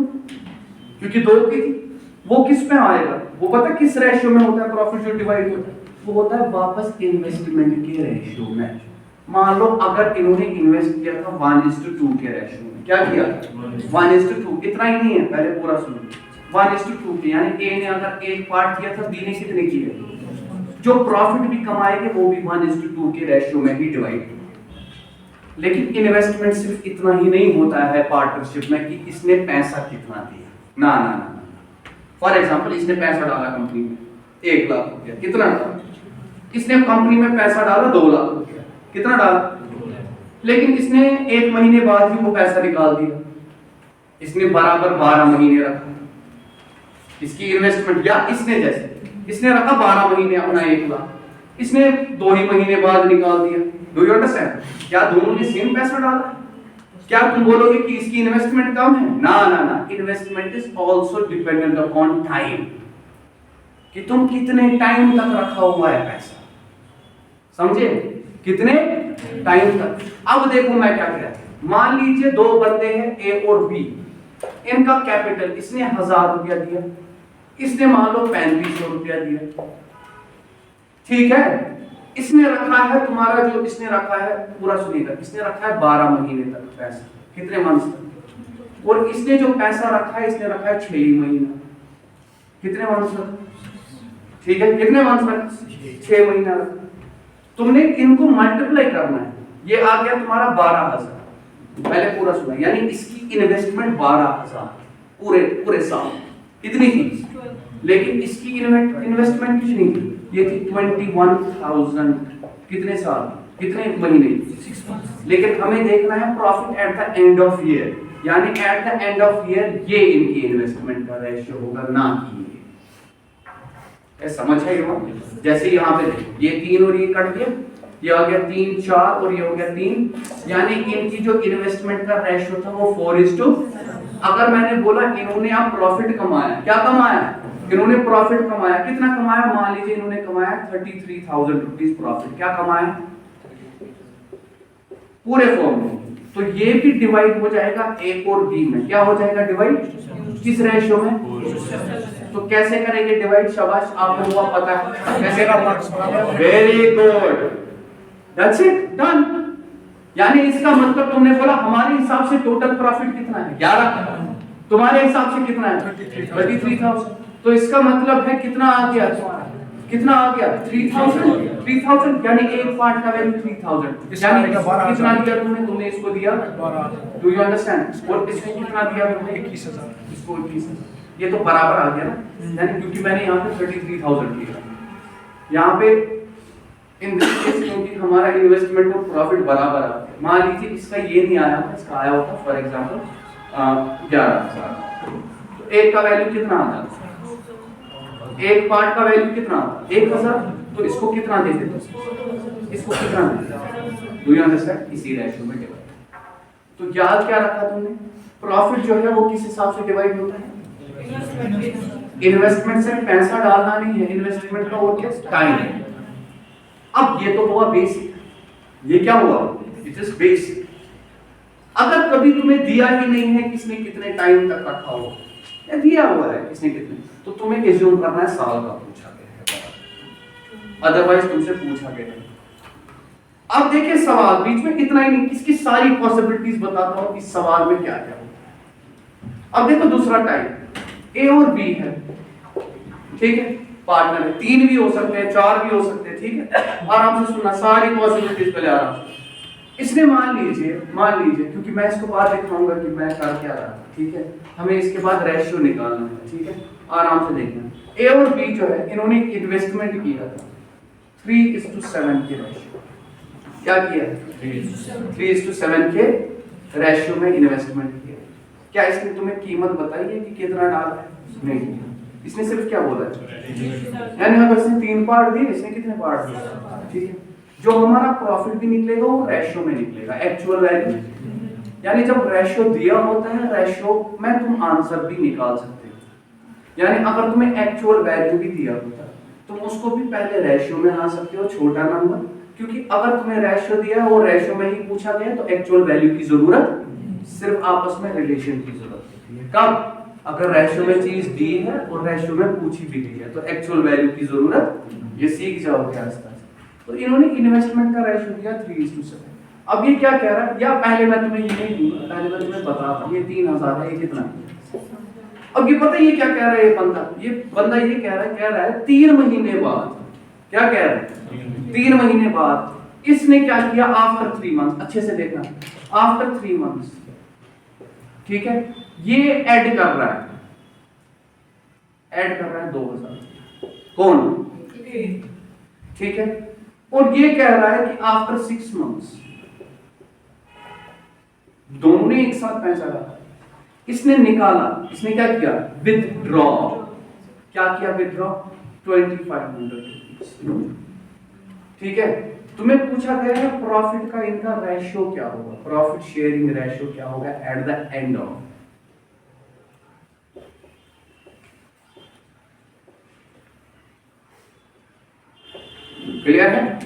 क्योंकि दो की थी, वो किस में आएगा? वो पता किस रेशियो में होता है प्रॉफिट जो डिवाइड होता है? वो होता है वापस इन्वेस्टमेंट के रेशियो में। मान लो अगर इन्होंने इन्वेस्ट किया था 1:2 के रेशियो में, क्या किया? 1:2। इतना ही नहीं है, पहले पूरा सुनो। 1:2 के, यानी ए ने अगर एक पार्ट किया था, बी ने कितने किए? जो प्रॉफिट भी कमाएंगे वो भी 1:2 के रेशियो में ही डिवाइड। लेकिन इन्वेस्टमेंट सिर्फ इतना ही नहीं होता है पार्टनरशिप में कि इसने पैसा कितना दिया, ना ना ना। फॉर एग्जांपल, इसने पैसा डाला कंपनी में 1 लाख रुपया, कितना डाला? इसने कंपनी में पैसा डाला 2 लाख रुपया, कितना डाला? लेकिन इसने 1 महीने बाद ही वो पैसा निकाल दिया। इसने बराबर 12 महीने रखा इसकी इन्वेस्टमेंट, या इसने जैसे इसने रखा 12 महीने अपना 1 लाख, इसने 2 ही महीने बाद निकाल दिया। Do you understand? क्या दोनों ने सेम पैसा डाला? क्या तुम बोलोगे कि इसकी इन्वेस्टमेंट कम है? ना ना ना, investment is also dependent upon time, कि तुम कितने टाइम तक रखा हुआ है पैसा, समझे? कितने टाइम तक। अब देखो मैं क्या कह रहा हूं, मान लीजिए 2 बंदे हैं ए और बी, इनका कैपिटल, इसने 1000 रुपया दिया, इसने मान लो 3500 रुपया दिया, ठीक है। इसने रखा है, तुम्हारा जो इसने रखा है, पूरा सुनिएगा, इसने रखा है 12 महीने तक पैसा, कितने मंथ्स तक, और इसने जो पैसा रखा है, इसने रखा है 6 महीना, कितने मंथ्स तक, ठीक है, कितने मंथ्स तक? 6 महीना। तुमने इनको मल्टीप्लाई करना है, ये आ गया तुम्हारा 12,000, पहले पूरा सुना, यानी इसकी इन्वेस्टमेंट 12,000 पूरे साल, कितनी थी? लेकिन इसकी इन्वेस्टमेंट कितनी थी? ये थी 21,000, कितने साल, कितने महीने? 6 months। लेकिन हमें देखना है profit at the end of year, यानी at the end of year ये इनकी इन्वेस्टमेंट का रेशियो होगा, ना कि ये। समझ है ये? जैसे यहाँ पे देखो, ये 3 और ये कट गया, ये आ गया 3, 4 और ये हो गया 3, यानी इनकी जो इन्वेस्टमेंट का रेशियो था वो 4:। अगर मैंने बोला इन्होंने आप प्रॉफिट कमाया, क्या कमाया? इन्होंने प्रॉफिट कमाया, कितना कमाया? मान लीजिए इन्होंने कमाया 33,000 रुपीज प्रॉफिट, क्या कमाया? पूरे फॉर्म में। तो ये भी डिवाइड हो जाएगा ए और बी में, क्या हो जाएगा डिवाइड? किस रेशियो में? तो कैसे करेंगे डिवाइड? शाबाश, आपको हुआ पता है कैसे करना। Very good, that's it, done. यानी इसका मतलब तुमने बोला हमारे हिसाब से टोटल प्रॉफिट कितना है? 11, तुम्हारे हिसाब से कितना है? 33,000। तो इसका मतलब है कितना आ गया तुम्हारा? कितना आ गया? 3,000, यानी एक पार्ट का वैल्यू 3,000, यानी कितना दिया तुमने? तुमने इसको दिया 12। Do you understand? और इसको कितना दिया तुमने? 21,000, इसको 21,000। ये तो बराबर आ गया ना, यानी क्योंकि मैंने यहाँ पे 33,000 लिया, यहाँ पे इन दिस केस क्योंकि हमारा इन्वेस्टमेंट और प्रॉफिट बराबर आ गया। मान लीजिए इसका ये नहीं आया, इसका आया होता फॉर एग्जांपल 11,000, तो एक का वैल्यू कितना आ जाता? एक पार्ट का वैल्यू कितना? 1,000, तो इसको कितना दे देते? इसको कितना दे? Do you understand? इसी रेशियो में डिवाइड। तो याद क्या रखा तुमने? प्रॉफिट जो है वो किस हिसाब से डिवाइड होता है? इन्वेस्टमेंट से पैसा डालना नहीं है, इन्वेस्टमेंट का और क्या? टाइम। अब ये तो हुआ बेसिक, ये क्या हुआ? It is basic. अगर कभी तुम्हें दिया ही नहीं है किसने कितने टाइम तक रखा हो, या दिया हुआ है किसने कितने, तो तुम्हें एज्यूम करना है साल का पूछा गया है, अदरवाइज तुमसे पूछा गया है। अब देखिए सवाल बीच में इतना ही नहीं, इसकी सारी पॉसिबिलिटीज बताता हूं इस सवाल में क्या क्या होगा। अब देखो दूसरा टाइप ए और बी है, ठीक है, पार्टनर है, 3 भी हो सकते हैं, 4 भी हो सकते हैं, ठीक है। आराम से सुनना, सारी पॉसिबिलिटीज पहले आराम से। इसने मान लीजिए क्योंकि मैं इसको बाद दिखाऊंगा कि मैं कर क्या रहा हूं, ठीक है, हमें इसके बाद रेशियो निकालना है, ठीक है, आराम से देखना। ए और बी जो है इन्होंने इन्वेस्टमेंट किया था 3:7 के रेशियो, क्या किया? 3:7 के रेशियो में इन्वेस्टमेंट किया। क्या इसने तुम्हें कीमत बताई है कि कितना डाला है? नहीं, इसने सिर्फ क्या बोला है, यानी अगर इसने 3 पार्ट दिए, इसने कितने पार्ट दिए? ठीक है, जो हमारा प्रॉफिट भी निकलेगा वो रेशियो में निकलेगा, एक्चुअल वैल्यू। यानी जब रेशियो दिया होता है, रेशियो में तुम आंसर भी निकाल सकते हो। यानी अगर तुम्हें एक्चुअल वैल्यू भी दिया होता है, तुम उसको भी पहले रेशियो में ला सकते हो, छोटा नंबर, क्योंकि अगर तुम्हें रेशियो दिया है वो रेशियो में ही पूछा गया तो एक्चुअल वैल्यू की जरूरत, सिर्फ आपस में रिलेशन की जरूरत होती है। कब? अगर रेशियो में चीज दी है और रेशियो में पूछी भी गई है तो एक्चुअल वैल्यू की जरूरत, ये सीख जाओगे आस्ते आस्ते। तो इन्होंने इन्वेस्टमेंट का रेशियो दिया 3:7। अब ये क्या कह रहा है, या पहले मैं तुम्हें ये नहीं दूंगा, पहले मैं तुम्हें बताता हूँ ये 3000 है, ये कितना है। अब ये पता है ये क्या कह रहा है, ये बंदा ये कह रहा है 3 महीने बाद, क्या कह रहा है 3 महीने बाद इसने क्या किया, आफ्टर 3 मंथ्स, अच्छे से देखना, आफ्टर 3 मंथ्स, ठीक है, ये ऐड कर रहा है 2000, कौन, ठीक है, और ये कह रहा है कि आफ्टर 6 मंथ्स, दोनों ने एक साथ पैसा डाला, इसने निकाला, इसने क्या किया, विथड्रॉ, क्या किया, विथड्रॉ 2500, ठीक है। तुम्हें पूछा गया है प्रॉफिट का इनका रेशियो क्या होगा, प्रॉफिट शेयरिंग रेशियो क्या होगा eight the end of, clear है,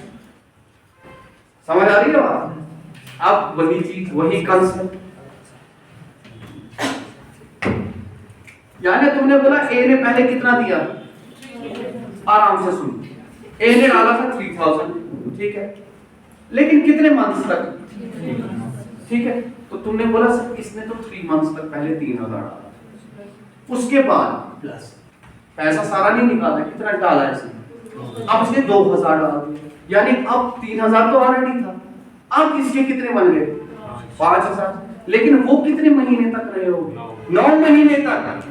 समझ आ रही है बात। अब वही चीज, वही कंसेप्ट, यानी तुमने बोला ए ने पहले कितना दिया, आराम से सुन, ए ने डाला था 3000, ठीक है, लेकिन कितने मंथ्स तक, ठीक है, तो तुमने बोला सर इसने तो 3 मंथ्स तक पहले 3000 डाला, उसके बाद प्लस पैसा सारा नहीं निकाला, कितना डाला इसने, अब इसने 2000 डाल दिया, यानी अब 3000 तो ऑलरेडी था, अब इसके कितने बन गए 5000, लेकिन वो कितने महीने तक रहे होंगे, 9 महीने तक।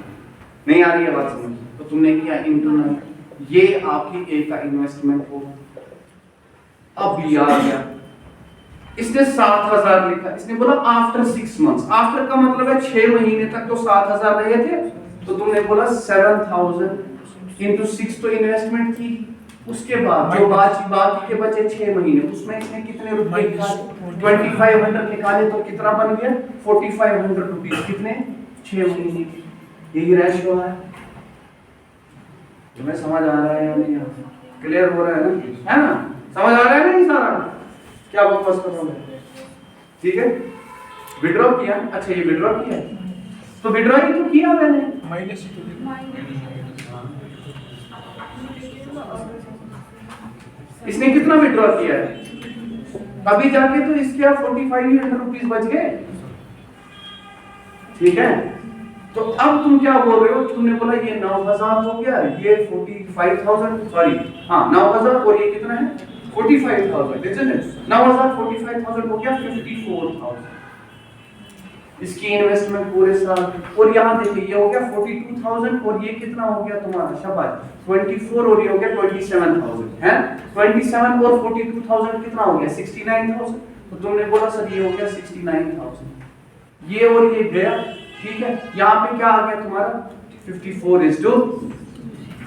नहीं आ रही है बात समझ, तो तुमने किया इंटू 9, ये आपकी ए का इन्वेस्टमेंट होगा। अब ये आ गया, इसने 7000 लिखा, इसने बोला आफ्टर 6 मंथ्स, आफ्टर का मतलब है 6 महीने तक तो 7000 रहे थे, तो तुमने बोला 7000 इंटू 6 तो इन्वेस्टमेंट थी, उसके बाद जो बाकी के बचे 6 महीने, उसमें इसने कितने रुपए निकाले, 2500 निकाले, तो कितना बन गया 4500 रुपीस, कितने 6 महीने की, यही रेशियो है। तुम्हें समझ आ रहा है या नहीं, क्लियर हो रहा है ना, समझ आ रहा है नहीं सारा, क्या बकवास कर रहा हूं, ठीक है। विड्रॉ किया, अच्छा ये विड्रॉ किया, तो विड्रॉ ही तो किया मैंने, माइनस इसने कितना विड्रॉ किया है, अभी जाके तो इसके 4500 रुपीस बच गए, ठीक है। तो अब तुम क्या बोल रहे हो, तुमने बोला ये 9000 हो गया, ये 45,000, सॉरी हाँ 9000, और ये कितना है 45,000, isn't it? 9000 45,000 हो गया 54,000 इसकी इन्वेस्टमेंट पूरे साल। और यहाँ देखिए ये हो गया 42,000, और ये कितना हो गया तुम्हारा, शाबाश 24, और ये हो गया 27,000 है, 27 और 42,000 कितना हो गया 69,000, तो तुमने बोला सर ये हो गया 69,000, ये और ये गया, ठीक है। यहाँ पे क्या आ गया तुम्हारा 54:,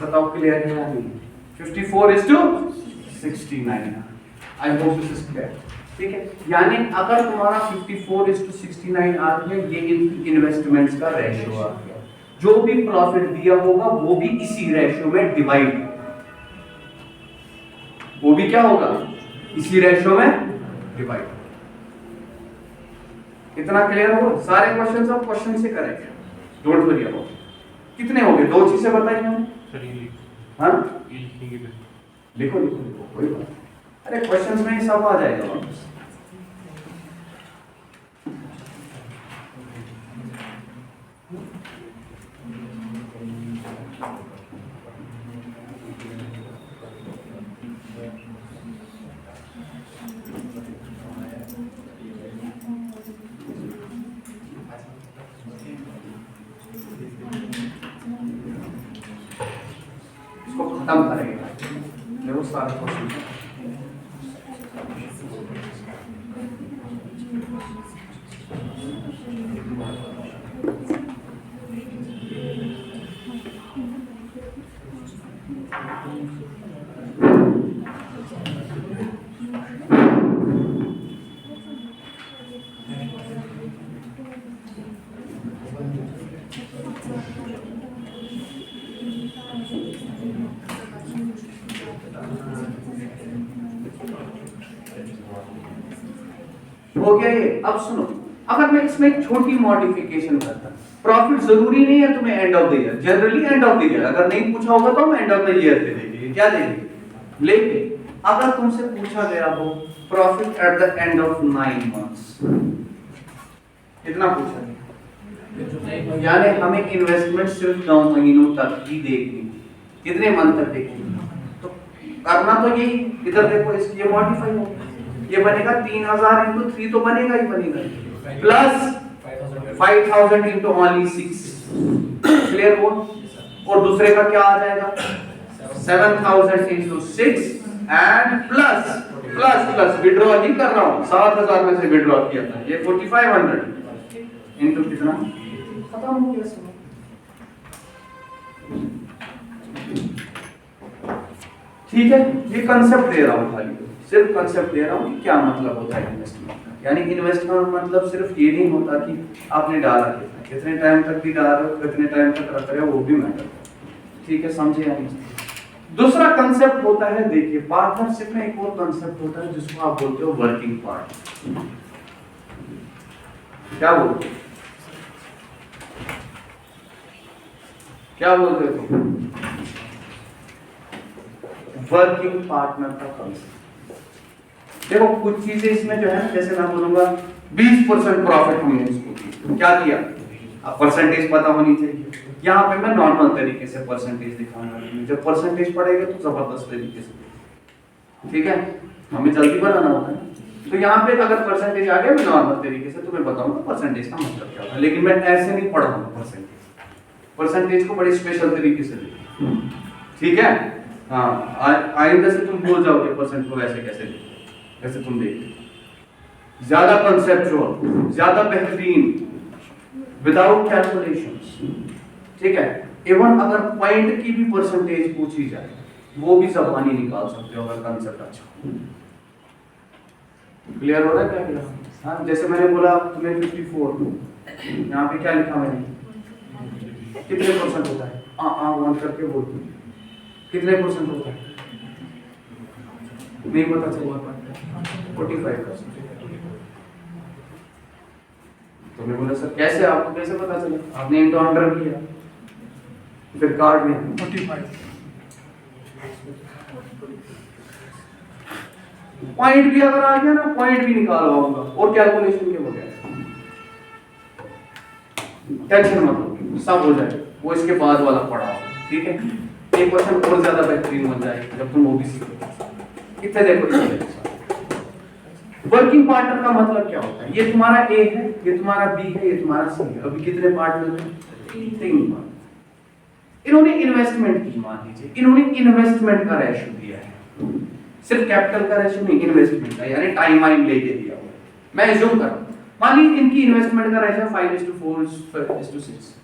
बताओ क्लियर है या नहीं, 54:69, I hope this is clear, ठीक है। यानी अगर तुम्हारा 54:69 आ गया, ये इन्वेस्टमेंट्स का रेशियो आ गया, जो भी प्रॉफिट दिया होगा वो भी इसी रेशियो में डिवाइड, वो भी क्या होगा इसी रेशियो में डिवाइड। इतना क्लियर हो, सारे क्वेश्चंस आप क्वेश्चन से करेंगे, डोंट वरी अबाउट। कितने हो गए, 2 चीजें बताई मैंने, हाँ लिखो लिखो लिखो, कोई बात, अरे क्वेश्चंस में सब आ जाएगा। इसको खत्म करेंगे, देखो सारे क्वेश्चन हो गया ये। अब सुनो, अगर मैं इसमें एक छोटी मॉडिफिकेशन करता, प्रॉफिट जरूरी नहीं है तुम्हें end of the year, generally end of the year, अगर नहीं पूछा होगा तो हम एंड ऑफ द ईयर दे देंगे, क्या देंगे। लेकिन अगर तुमसे पूछा गया हो profit at the end of 9 months, कितना पूछा गया, यानी हमें इन्वेस्टमेंट सिर्फ 9 महीनों तक ही देखनी, कितने मंथ तक देखनी, तो करना तो यही, इधर देखो ये मॉडिफाई हो, ये बनेगा 3000 into 3 तो बनेगा ही बनेगा, प्लस 5000 into only 6, क्लियर हो। और दूसरे का क्या आ जाएगा 7000 into 6 and plus plus plus withdraw नहीं कर रहा हूं, 7000 में से विड्रॉ किया था, ये 4500 into कितना, खत्म हो गया सब। ठीक है, ये कंसेप्ट दे रहा हूं, खाली सिर्फ कंसेप्ट दे रहा हूं कि क्या मतलब होता है इन्वेस्टमेंट का। यानी इन्वेस्टमेंट मतलब सिर्फ ये नहीं होता कि आपने डाला कितने टाइम तक भी डाल रहे हो, कितने टाइम तक रख रहे हो, वो भी मैटर। ठीक है, समझे यानी। दूसरा कंसेप्ट होता है, देखिए पार्टनरशिप में एक और कंसेप्ट होता है जिसको आप बोलते हो वर्किंग पार्ट। क्या बोलते हो, क्या बोलते हो, वर्किंग पार्टनर का कंसेप्ट। देखो कुछ चीजें इसमें जो है, जैसे मैं बोलूंगा 20% प्रॉफिट हमने इसको की, क्या किया, अब परसेंटेज पता होनी चाहिए। यहाँ पे मैं नॉर्मल तरीके से परसेंटेज दिखाऊंगा, जब परसेंटेज पड़ेगा तो जबरदस्त तरीके से, ठीक है, हमें जल्दी बनाना होता है। तो यहाँ पे अगर परसेंटेज आ गया, मैं नॉर्मल तरीके से तुम्हें बताऊंगा परसेंटेज का मतलब क्या होता है, लेकिन मैं ऐसे नहीं पढ़ाऊंगा परसेंटेज को बड़े स्पेशल तरीके से, ठीक है। हाँ, आइंदा से तुम भूल जाओगे परसेंट को वैसे कैसे, वैसे तुम देखते ज्यादा कंसेप्चुअल, ज्यादा बेहतरीन, विदाउट कैलकुलेशंस, ठीक है। इवन अगर पॉइंट की भी परसेंटेज पूछी जाए वो भी जबानी निकाल सकते हो अगर कंसेप्ट अच्छा। क्लियर हो रहा है क्या क्या? हाँ, जैसे मैंने बोला तुम्हें 54, यहाँ पे क्या लिखा मैंने, कितने परसेंट होता है, वन करके बोलते हैं, कितने परसेंट होता है, नहीं पता चला, 45%। तो मैं बोला सर कैसे, आपको कैसे पता चला, आपने इनटू 100 किया, फिर कार्ड में 45 पॉइंट भी अगर आ गया ना, पॉइंट भी निकालवाऊंगा और कैलकुलेशन के बगैर, टेंशन मत लो, सब हो जाए, वो इसके बाद वाला पढ़ा हो, ठीक है। एक क्वेश्चन और ज्यादा बेहतरीन हो जाएगा जब तुम वो भी सीखोगे। कितने देखो, वर्किंग पार्टनर का मतलब क्या होता है, ये तुम्हारा ए है, ये तुम्हारा बी है, ये तुम्हारा सी है। अभी कितने पार्टनर हैं, 3 पार्टनर। इन्होंने इन्वेस्टमेंट की, मान लीजिए इन्होंने इन्वेस्टमेंट का रेशियो दिया है, सिर्फ कैपिटल का रेशियो नहीं, इन्वेस्टमेंट का, यानी टाइम वाइम लेके दिया हुआ। मैं एज्यूम कर रहा हूं, मान लीजिए इनकी इन्वेस्टमेंट का रेशियो 5:4:6,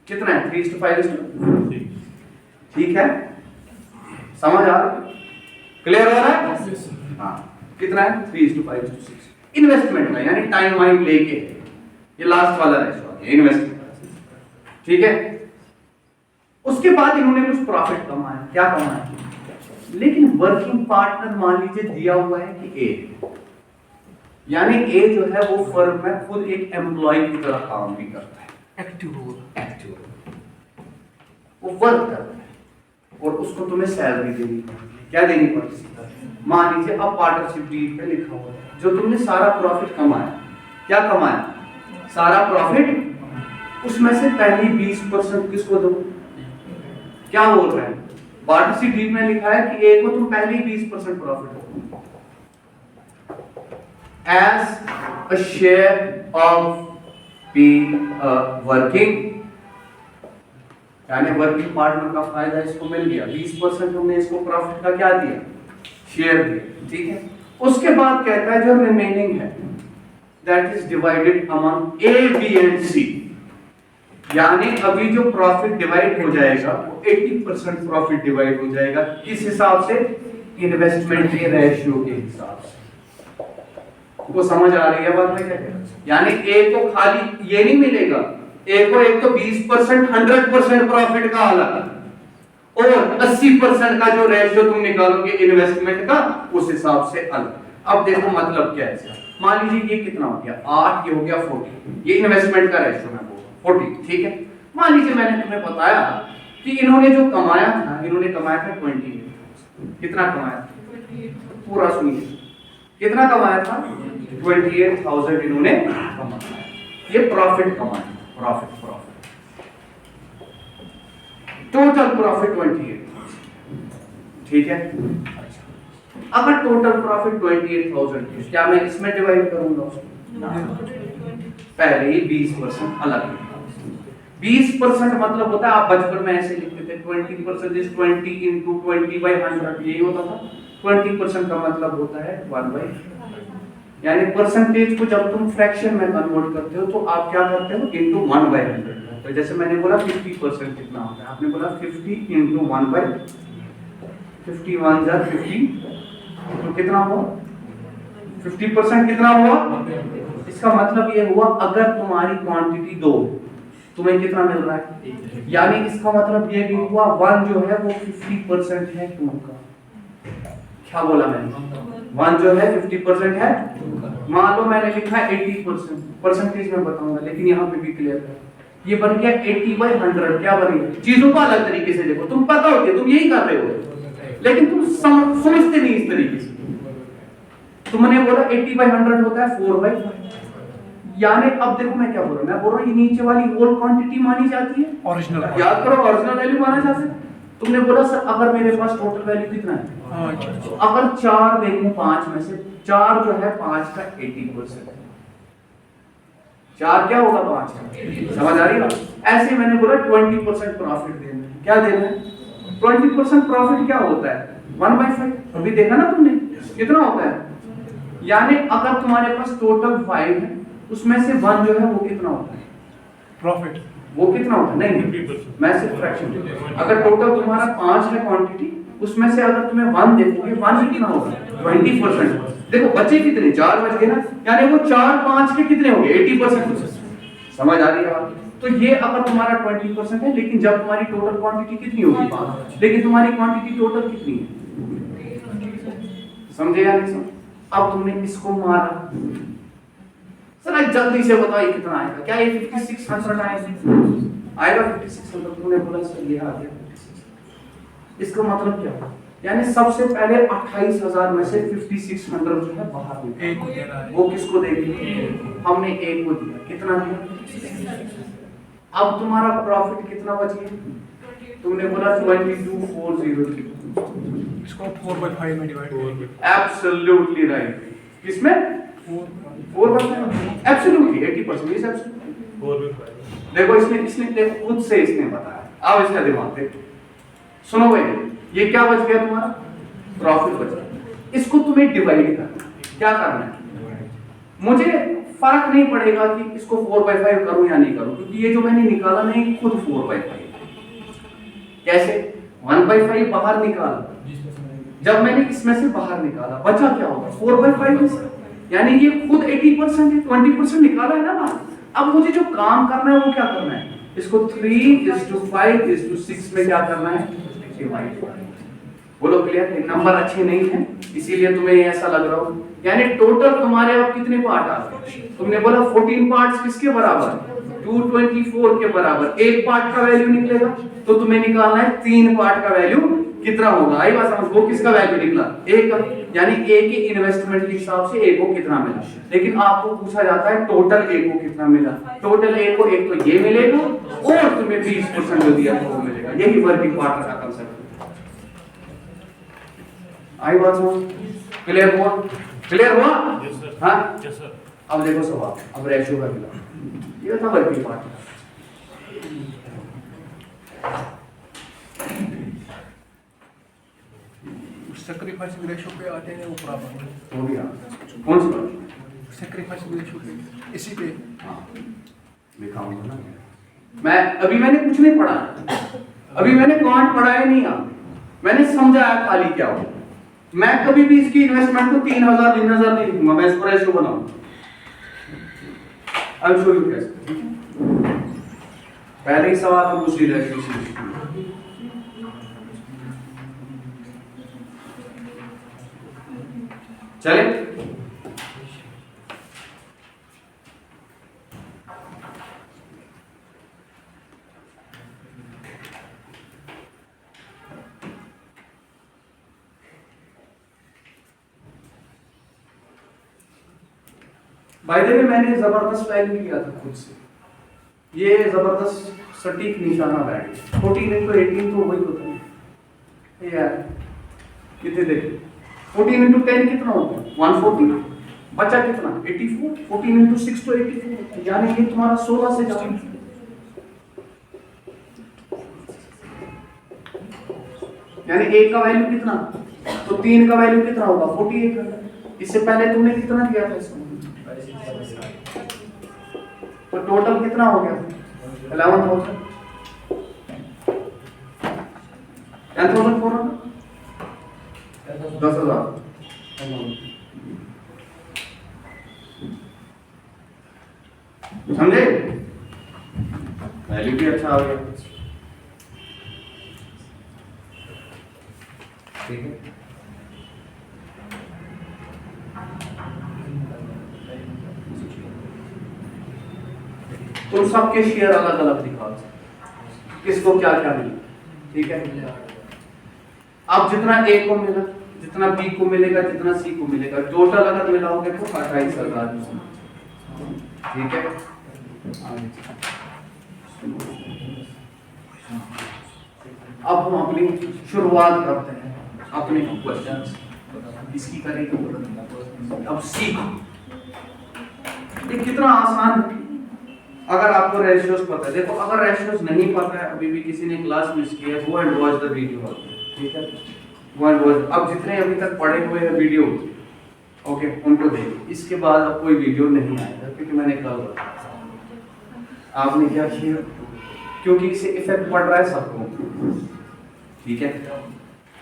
कितना है, 3:5:6, ठीक है, समझ आ रहा है, क्लियर हो रहा है, हाँ, कितना है 3:5:6 इन्वेस्टमेंट का, यानी टाइम वाइम लेके, ये लास्ट वाला रेशियो आ गया इन्वेस्टमेंट, ठीक है। उसके बाद इन्होंने कुछ प्रॉफिट कमाया, क्या कमाया, लेकिन वर्किंग पार्टनर मान लीजिए दिया हुआ है कि ए, यानी ए जो है वो फर्म में खुद एक एम्प्लॉय की तरह काम भी करता है, एक्टिव रोल, वो वर्क करता है और उसको तुम्हें सैलरी देनी पड़ती, क्या देनी पड़ती है। मान लीजिए अब पार्टनरशिप डीड पे लिखा हुआ है, जो तुमने सारा प्रॉफिट कमाया, क्या कमाया, सारा प्रॉफिट, उसमें से पहली 20% किसको दो, क्या बोल रहे हैं, पार्टनरशिप डीड में लिखा है कि ए को तुम पहले ही 20% प्रॉफिट दो as a share of B working, यानी वर्किंग पार्टनर का फायदा इसको मिल गया, 20% हमने इसको प्रॉफिट का क्या दिया, शेयर दिया, ठीक है। उसके बाद कहता है जो रिमेनिंग है that is divided among A, B and C, यानी अभी जो प्रॉफिट डिवाइड हो जाएगा वो 80% प्रॉफिट डिवाइड हो जाएगा, किस हिसाब से, इन्वेस्टमेंट के रेशियो के हिसाब से। को समझ आ रही है बात में क्या, यानी ए को खाली ये नहीं मिलेगा, ए को एक तो 20% 100% प्रॉफिट का अलग और 80% का जो रेशियो तुम निकालोगे इन्वेस्टमेंट का, उस हिसाब से अलग। अब देखो मतलब क्या है इसका, मान लीजिए ये कितना हो गया 8, ये हो गया 40, ये इन्वेस्टमेंट का रेशियो मैं बोल रहा हूं 40, ठीक है। मान लीजिए मैंने तुम्हें बताया कि इन्होंने जो कमाया था, इन्होंने कमाया था 28, कितना कमाया था पूरा सुनिए, कितना कमाया था 28,000 इन्होंने कमाया, ये प्रॉफिट कमाया, प्रॉफिट टोटल प्रॉफिट 28, ठीक है। अगर टोटल प्रॉफिट 28,000 क्या मैं इसमें डिवाइड करूंगा उसको? पहले ही 20% अलग है। 20% मतलब होता है, आप बचपन में ऐसे लिखते थे 20% इज 20 into 20/100, यही होता था। 20% का मतलब होता है 1/, यानी परसेंटेज को जब तुम फ्रैक्शन में कन्वर्ट करते हो तो आप क्या करते हो into 1/100। तो जैसे मैंने बोला 50% कितना होता है, आपने बोला 50 into 1/50, 1 जार 50, तो कितना हुआ 50% कितना हुआ? इसका मतलब ये हुआ अगर तुम्हारी क्वांटिटी 2, तुम्हें कितना मिल रहा है, यानी इसका मतलब ये भी हुआ 1 जो है वो 50% है 2 का। क्या बोला मैंने? 1 जो है 50% है। मान लो मैंने लिखा है 80%, परसेंटेज में बताऊंगा, लेकिन यहाँ पे भी क्लियर है, ये बन गया 80/100। क्या बन गया? चीजों को अलग तरीके से देखो, तुम पता होती है तुम यही कर रहे हो, लेकिन तुम समझते नहीं इस तरीके से। तुमने बोला 80/100 होता है 4/5, यानी अब देखो मैं क्या बोल रहा हूँ, मैं बोल रहा हूँ ये नीचे वाली होल क्वांटिटी मानी जाती है, ओरिजिनल, याद करो ओरिजिनल वैल्यू माना जाता है। तुमने बोला सर अगर मेरे पास टोटल वैल्यू कितना है, अगर 4 देखूं 5 में से 4 जो है 5 का 80% है, 4 क्या होगा 5 का, समझ आ रही है? ऐसे मैंने बोला 20% प्रॉफिट देना है, क्या देना है 20% प्रॉफिट, क्या होता है 1/5, अभी देखा ना तुमने कितना होता है, यानी अगर तुम्हारे पास टोटल 5 है उसमें से 1 जो है वो कितना होता है प्रॉफिट, वो कितना होता है, नहीं मैं सिर्फ फ्रैक्शन, अगर टोटल तुम्हारा 5 है क्वांटिटी, उसमें से अगर तुम्हें 1 देखोगे 1 ही कितना होगा 20%। देखो बचे कितने, 4 बच गए ना, यानी वो 4 5 के कितने हो गए 80%। समझ आ रही है बात? तो ये अगर तुम्हारा 20% है, लेकिन जब तुम्हारी टोटल क्वांटिटी कितनी होगी 5, लेकिन तुम्हारी क्वांटिटी टोटल कितनी है, समझे या नहीं समझे? अब तुमने इसको मारा, सर जल्दी से बताओ ये कितना आएगा, क्या ये 5600 आएगा 5600? तुमने बोला सर ये आ गया 5600, इसका मतलब क्या, यानी सबसे पहले 28,000 में से 5600 जो है बाहर निकला, वो किसको देगी, हमने एक को दिया, कितना दिया, अब तुम्हारा प्रॉफिट कितना बच गया, तुमने बोला 22,403, इसको 4/5 में डिवाइड करेंगे, एब्सोल्युटली राइट, किसमें 4/5, एब्सोल्युटली 80%, इज एब्सोल्युटली। देखो इसने देखो खुद से इसने बताया, अब इसका दिमाग देखो, सुनो भाई, ये क्या बच गया तुम्हारा प्रॉफिट बच गया, इसको तुम्हें डिवाइड करना, क्या करना है, मुझे फर्क नहीं पड़ेगा कि इसको 4/5 करूं या नहीं करूं, क्योंकि ये जो मैंने निकाला नहीं खुद 4/5, कैसे 1/5 बाहर निकाला, जब मैंने इसमें से बाहर निकाला बचा क्या होगा 4/5 में से, यानी ये खुद 80% है, 20% निकाला है ना बाहर। अब मुझे जो काम करना है वो क्या करना है, इसको 3:5:6 में क्या करना है, डिवाइड करना है। बोलो क्लियर है? नंबर अच्छे नहीं है इसीलिए तुम्हें ऐसा लग रहा हो, यानी टोटल तुम्हारे अब कितने पार्ट आ गए, तुमने बोला 14 पार्ट्स किसके बराबर, 224 के बराबर, एक पार्ट का वैल्यू निकलेगा, तो तुम्हें निकालना है 3 पार्ट का वैल्यू कितना होगा, आई बात समझ, वो किसका वैल्यू निकला, एक का, यानी ए की इन्वेस्टमेंट के हिसाब से ए को कितना मिला, लेकिन आपको पूछा जाता है टोटल ए को कितना मिला, टोटल ए को एक तो ये मिलेगा और तुम्हें 20% जो दिया वो मिलेगा, यही वर्किंग पार्टनर का कांसेप्ट। आई बात समझ, क्लियर हुआ, क्लियर हुआ? हाँ यस सर। अब देखो सवाल, अब रेशियो का मिला, ये था वर्किंग पार्टनर। सैक्रिफाइसिंग रेशियो पे आते हैं वो बराबर हो गया, कौन सी बात, सैक्रिफाइसिंग रेशियो पे, इसी पे हाँ लिखा हुआ ना, मैं अभी मैंने कुछ नहीं पढ़ा, अभी मैंने क्वांट पढ़ाया नहीं, मैंने समझाया खाली क्या हो, मैं कभी भी इसकी इन्वेस्टमेंट को 3,000 3,000 नहीं लिखूंगा, मैं इसको रेशियो बनाऊंगा, अब शो यू कैसे, पहले ही सवाल हम उसी रेशियो से चले। बाय द वे मैंने जबरदस्त वैल्यू लिया था खुद से, ये जबरदस्त सटीक निशाना बैठ गया। 14 into 18 तो वही होता है यार, कितने देखो 14 into 10 कितना होता है 140, बचा कितना 84, 14 into 6 तो 84, यानी ये तुम्हारा 16 से ज्यादा। यानी एक का वैल्यू कितना, तो 3 का वैल्यू कितना होगा 48। इससे पहले तुमने कितना दिया था इसको, तो टोटल कितना हो गया 11,000, 10,400, 10,000। समझे, वैल्यू भी अच्छा आ गया। ठीक है, तुम सबके शेयर अलग अलग दिखाओ, किसको क्या क्या मिला। ठीक है, अब जितना ए को मिला, जितना बी को मिलेगा, जितना सी को मिलेगा, टोटल अगर मिलाओगे तो 28,000। ठीक है, अब हम अपनी शुरुआत करते हैं अपने क्वेश्चंस। इसकी करेंगे अब सीखो, ये कितना आसान है अगर आपको रेशियोज पता है। देखो अगर रेशियोज नहीं पता है, अभी भी किसी ने क्लास मिस किया है, go and watch the video. ठीक है, गो एंड वॉच। अब जितने अभी तक पढ़े हुए हैं वीडियो, ओके, उनको देखो। इसके बाद अब कोई वीडियो नहीं आएगा, क्योंकि मैंने कल बताया। आपने क्या किया, क्योंकि इससे इफेक्ट पड़ रहा है सबको। ठीक है,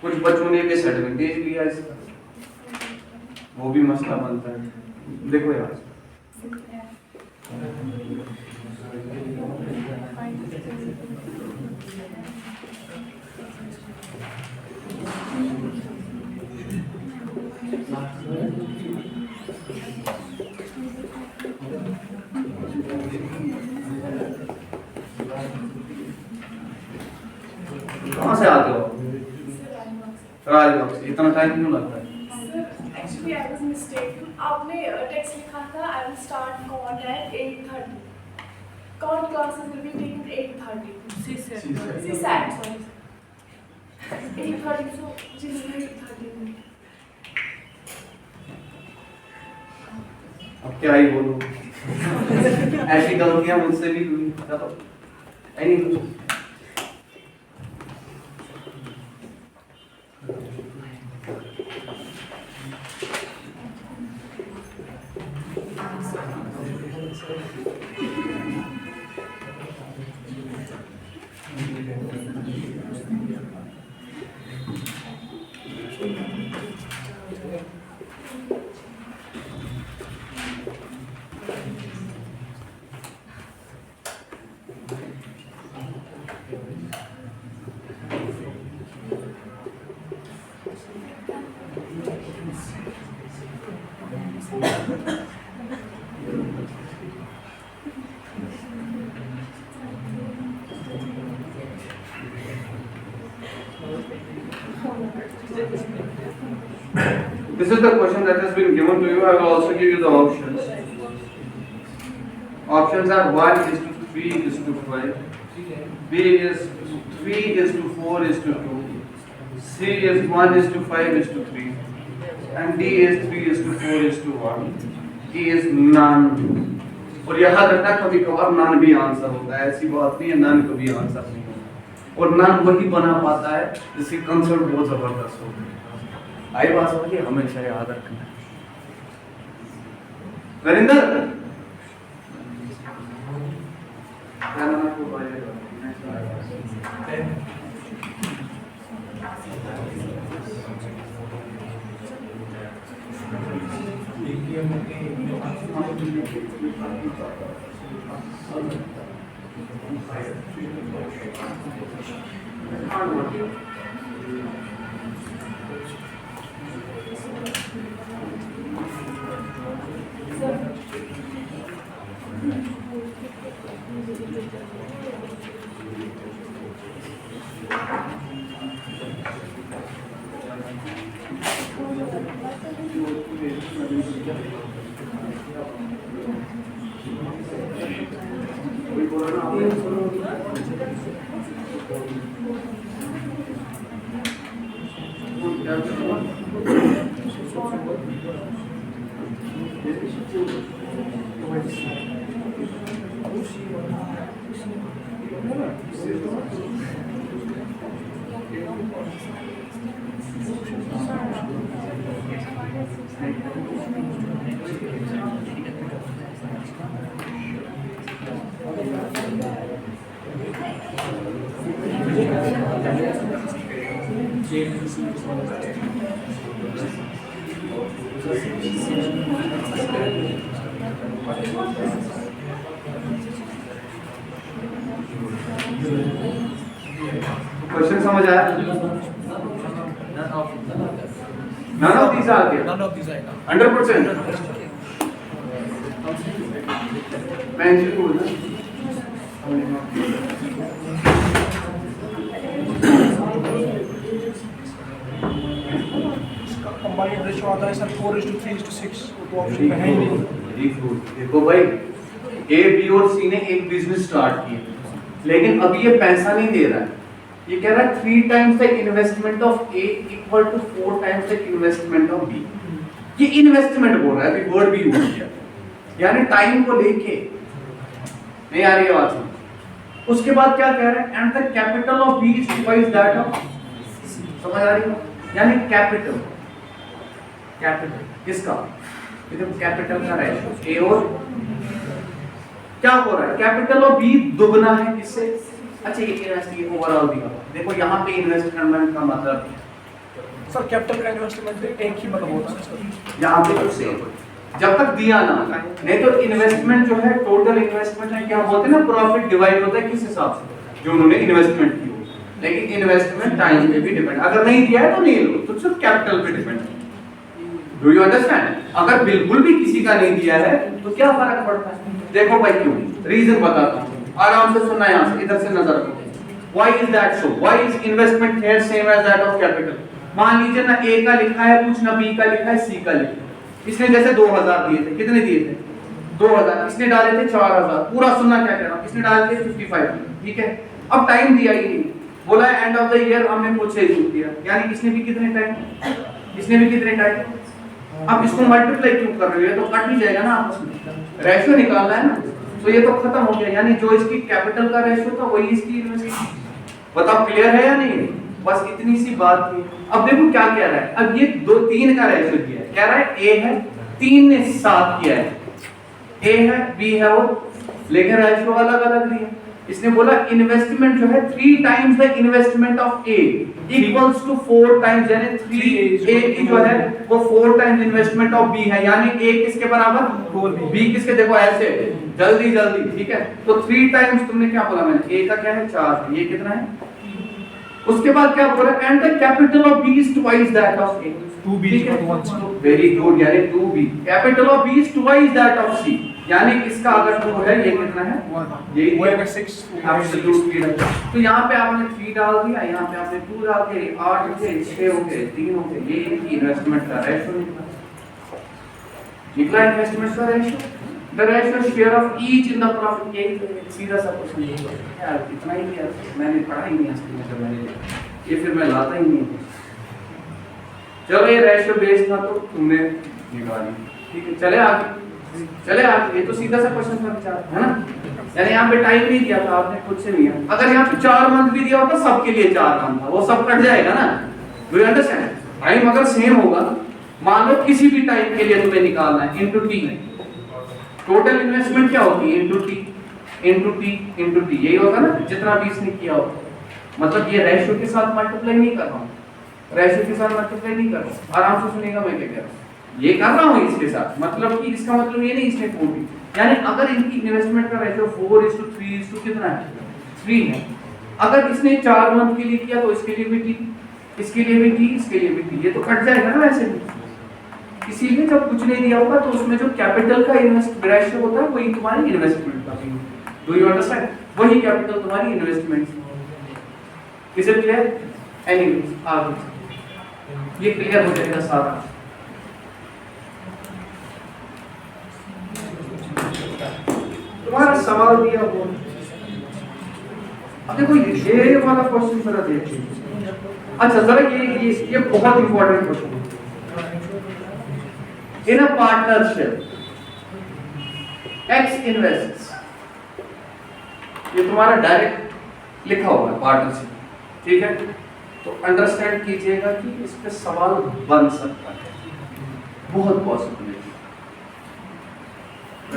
कुछ बच्चों ने डिसएडवांटेज लिया इसका, वो भी मसला बनता है। देखो यार, कहाँ से आते हो? राजबाग से। इतना टाइम क्यों लगता है? Actually, I was mistaken. आपने टेक्स्ट लिखा था I will start count at 8:30. Count classes will be taken 8:30. CSAT, sorry. 8:30, so just 8:30. अब क्या ही बोलूं, ऐसी गलतियां मुझसे भी हुई। चलो any This is the question that has been given to you. I will also give you the options. Options are 1:3:5, B is 3:4:2, C is 1:5:3, and D is 3:4:1. E is none. और याद रखना कभी कभार नन भी answer होता है, ऐसी बात नहीं है नन कभी आंसर नहीं होता। और नन वही बना पाता है जिसकी कंसेप्ट बहुत जबरदस्त हो। आई बात समझिए, हमेशा याद रखना। नरेंद्र क्वेश्चन समझ आया? None of these are there. None of these are enough. 100%. मैं इनसे बोलना कंबाइंड रेशियो आता है सर 4:3:6 तो ऑप्शन में है ही नहीं। Very good. देखो भाई ए बी और सी ने एक बिजनेस स्टार्ट किया लेकिन अभी ये पैसा नहीं दे रहा है। ये कह रहा है 3 times the investment of A equal to 4 times the investment of B. ये इन्वेस्टमेंट बोल रहा है, अभी वर्ड भी यूज किया, यानी टाइम को लेके नहीं आ रही है बात। उसके बाद क्या कह रहे हैं? And the capital of B is twice that of, समझ आ रही है? यानी कैपिटल किसका? इधर कैपिटल का रेशियो ए और क्या हो रहा है? कैपिटल ऑफ बी दुगना है किससे? अच्छा ये ओवरऑल दिया। देखो यहाँ पे इन्वेस्टमेंट का मतलब सर कैपिटल का इन्वेस्टमेंट एक ही मतलब होता है सर। यहाँ पे तो सेम जब तक दिया ना, नहीं तो इन्वेस्टमेंट जो है टोटल इन्वेस्टमेंट है, क्या बोलते हैं ना, प्रॉफिट डिवाइड होता है किस हिसाब से? जो उन्होंने इन्वेस्टमेंट की हो। लेकिन इन्वेस्टमेंट टाइम पे भी डिपेंड, अगर नहीं दिया है तो नहीं लो, तो सिर्फ कैपिटल पे डिपेंड है। Do you understand? अगर बिल्कुल भी किसी का नहीं दिया है तो क्या फर्क पड़ता है? देखो भाई क्यों, रीजन बताता हूँ, आराम से सुनना, यहाँ से इधर से नजर रखो। Why is that so? Why is investment here same as that of capital? मान लीजिए ना ए का लिखा है कुछ, ना बी का लिखा है, सी का लिखा है। इसने जैसे 2000 दिए थे, कितने दिए थे? 2000। इसने डाले थे 4000। पूरा सुनना क्या कह रहा हूँ, इसने डाले थे 55, ठीक है? अब टाइम दिया ही नहीं, बोला एंड ऑफ द ईयर हमने कुछ से दिया, यानी इसने भी कितने टाइम, अब इसको मल्टीप्लाई क्यों कर रहे हो? ये तो कट ही जाएगा ना आपस में, रेशियो निकालना है ना, तो ये तो खत्म हो गया। यानी जो इसकी कैपिटल का रेशियो था वही इसकी इन्वेस्टमेंट। बताओ क्लियर है या नहीं? बस इतनी सी बात थी। अब देखो क्या कह रहा है, अब ये 2-3 का रेशियो दिया है, कह रहा है ए है 3 ने 7 किया है, ए है बी है वो, लेकिन रेशियो अलग अलग दिया। इसने बोला इन्वेस्टमेंट जो है 3 times the investment of A equals to 4 times, यानी 3 ए की जो है वो 4 times इन्वेस्टमेंट ऑफ बी है, यानी ए किसके बराबर? 4 बी किसके? देखो ऐसे जल्दी जल्दी, ठीक है? तो 3 times तुमने क्या बोला? मैंने ए का क्या है 4, ये कितना है? उसके बाद क्या बोला? And the capital of B is twice that of A. 2b is equal to 1c। Very good, यानी 2b capital of B is twice that of C, यानी इसका अगर 2 है, ये कितना है? 1। यही वो अगर 6 एब्सोल्यूटली राइट। तो यहाँ पे आपने 3 डाल दिया, यहाँ पे आपने 2 डाल के 8 हो गए, 6 हो गए, 3 हो गए, ये इन्वेस्टमेंट का रेशियो निकला इन्वेस्टमेंट का ratio, the ratio share of each in the profit. यही सीधा सा क्वेश्चन यार, इतना ही यार मैंने पढ़ा ही नहीं असली में, जब मैंने ये फिर मैं लाता ही नहीं। चलो ये रेशियो बेस था तो तुमने निकाली, ठीक है? चले आगे, ये तो सीधा सा क्वेश्चन था विचार, है ना? यानी यहाँ पे टाइम नहीं दिया था आपने, खुद से नहीं है। अगर यहाँ पे 4 मंथ भी दिया होता, सबके लिए 4 मंथ था, वो सब कट जाएगा ना। Do you understand? टाइम अगर सेम होगा, मान लो किसी भी टाइम के लिए तुम्हें निकालना है, इनटू टी, टोटल इन्वेस्टमेंट क्या होती है? इनटू टी, यही होगा ना, जितना भी इसने किया होगा। मतलब ये रेशियो के साथ मल्टीप्लाई नहीं कर रहा हूँ, आराम से सुनेगा मैं क्या कह रहा हूँ। ये कर रहा हूँ इसके साथ, मतलब कि इसका मतलब ये नहीं इसने 4 दी, यानी अगर इनकी इन्वेस्टमेंट का रेशियो 4:3 कितना है? 3 है। अगर इसने 4 मंथ के लिए किया तो इसके लिए भी टी, इसके लिए भी टी, इसके लिए भी टी, ये तो कट जाएगा ना वैसे भी। इसीलिए जब कुछ नहीं दिया होगा तो उसमें जो कैपिटल का इन्वेस्ट रेशियो होता है वही तुम्हारी इन्वेस्टमेंट का भी। Do you understand? वही कैपिटल तुम्हारी investment. Is it clear? Anyways आगे ये क्लियर हो जाएगा सारा। सवाल दिया हुआ। अब देखो ये वाला क्वेश्चन जरा देखिए। अच्छा जरा ये बहुत इंपॉर्टेंट क्वेश्चन है। इन अ पार्टनरशिप X invests, ये तुम्हारा डायरेक्ट लिखा हुआ है पार्टनरशिप, ठीक है? तो अंडरस्टैंड कीजिएगा कि इस पे सवाल बन सकता है, बहुत पॉसिबिलिटी।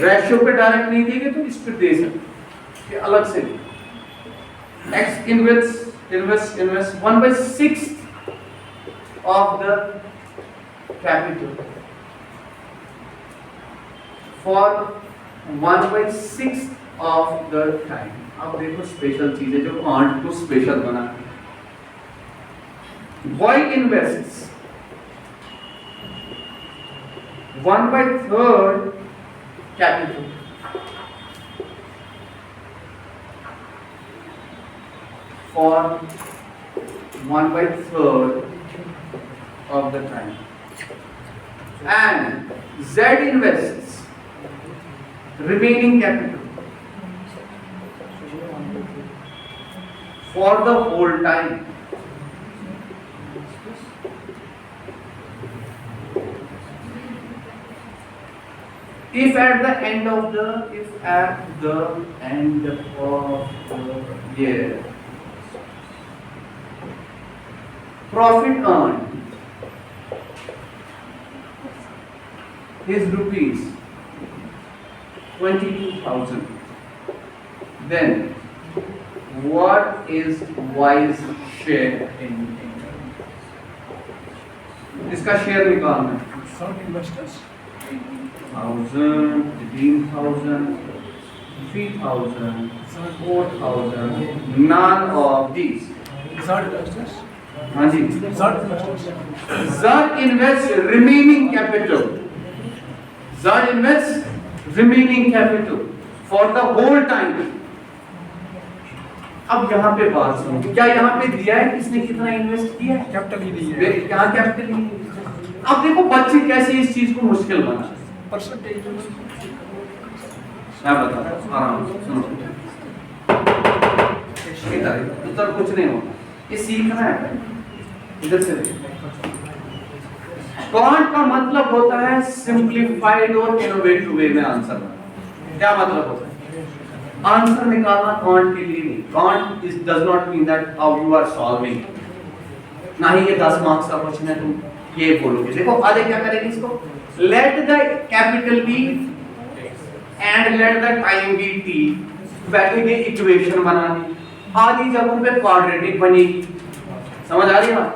रेशियो पे डायरेक्ट नहीं देंगे तो इस पे दे सकते, ये अलग से X invests 1/6 of the capital for 1/6 of the time। अब देखो स्पेशल चीजें जो कांट को स्पेशल बना। Y invests 1/3 capital for 1/3 of the time, and Z invests remaining capital for the whole time, if at the end of the year profit earned is rupees 22,000, then what is Y's share in income? इसका share निकालना है। Some investors 1,000, 18,000, 3,000, 4,000, none of these। Z investors, हाँ जी, Z investors, Z invests remaining capital, Z invests remaining capital for the whole time। अब यहाँ पे बात सुनो, क्या यहाँ पे दिया है किसने कितना इन्वेस्ट किया है? कैपिटल ही नहीं है, यहाँ कैपिटल ही नहीं है। अब देखो बच्चे कैसे इस चीज को मुश्किल बना। परसेंटेज मैं बता रहा हूँ, आराम से सुनो। उत्तर कुछ नहीं होगा, ये सीखना है। इधर से कांट का मतलब होता है सिंप्लीफाइड और इनोवेटिव वे में आंसर बनाना। क्या मतलब होता है? आंसर निकालना कांट के लिए नहीं। Can't does not mean that how you are solving, ना ही ये 10 मार्क्स का क्वेश्चन है तुम ये बोलोगे। देखो आगे क्या करेंगे इसको, let the capital B and let the time be T, बैठेंगे इक्वेशन बनाने, आधी जगहों पे क्वाड्रेटिक बनेगी। समझ आ रही है बात?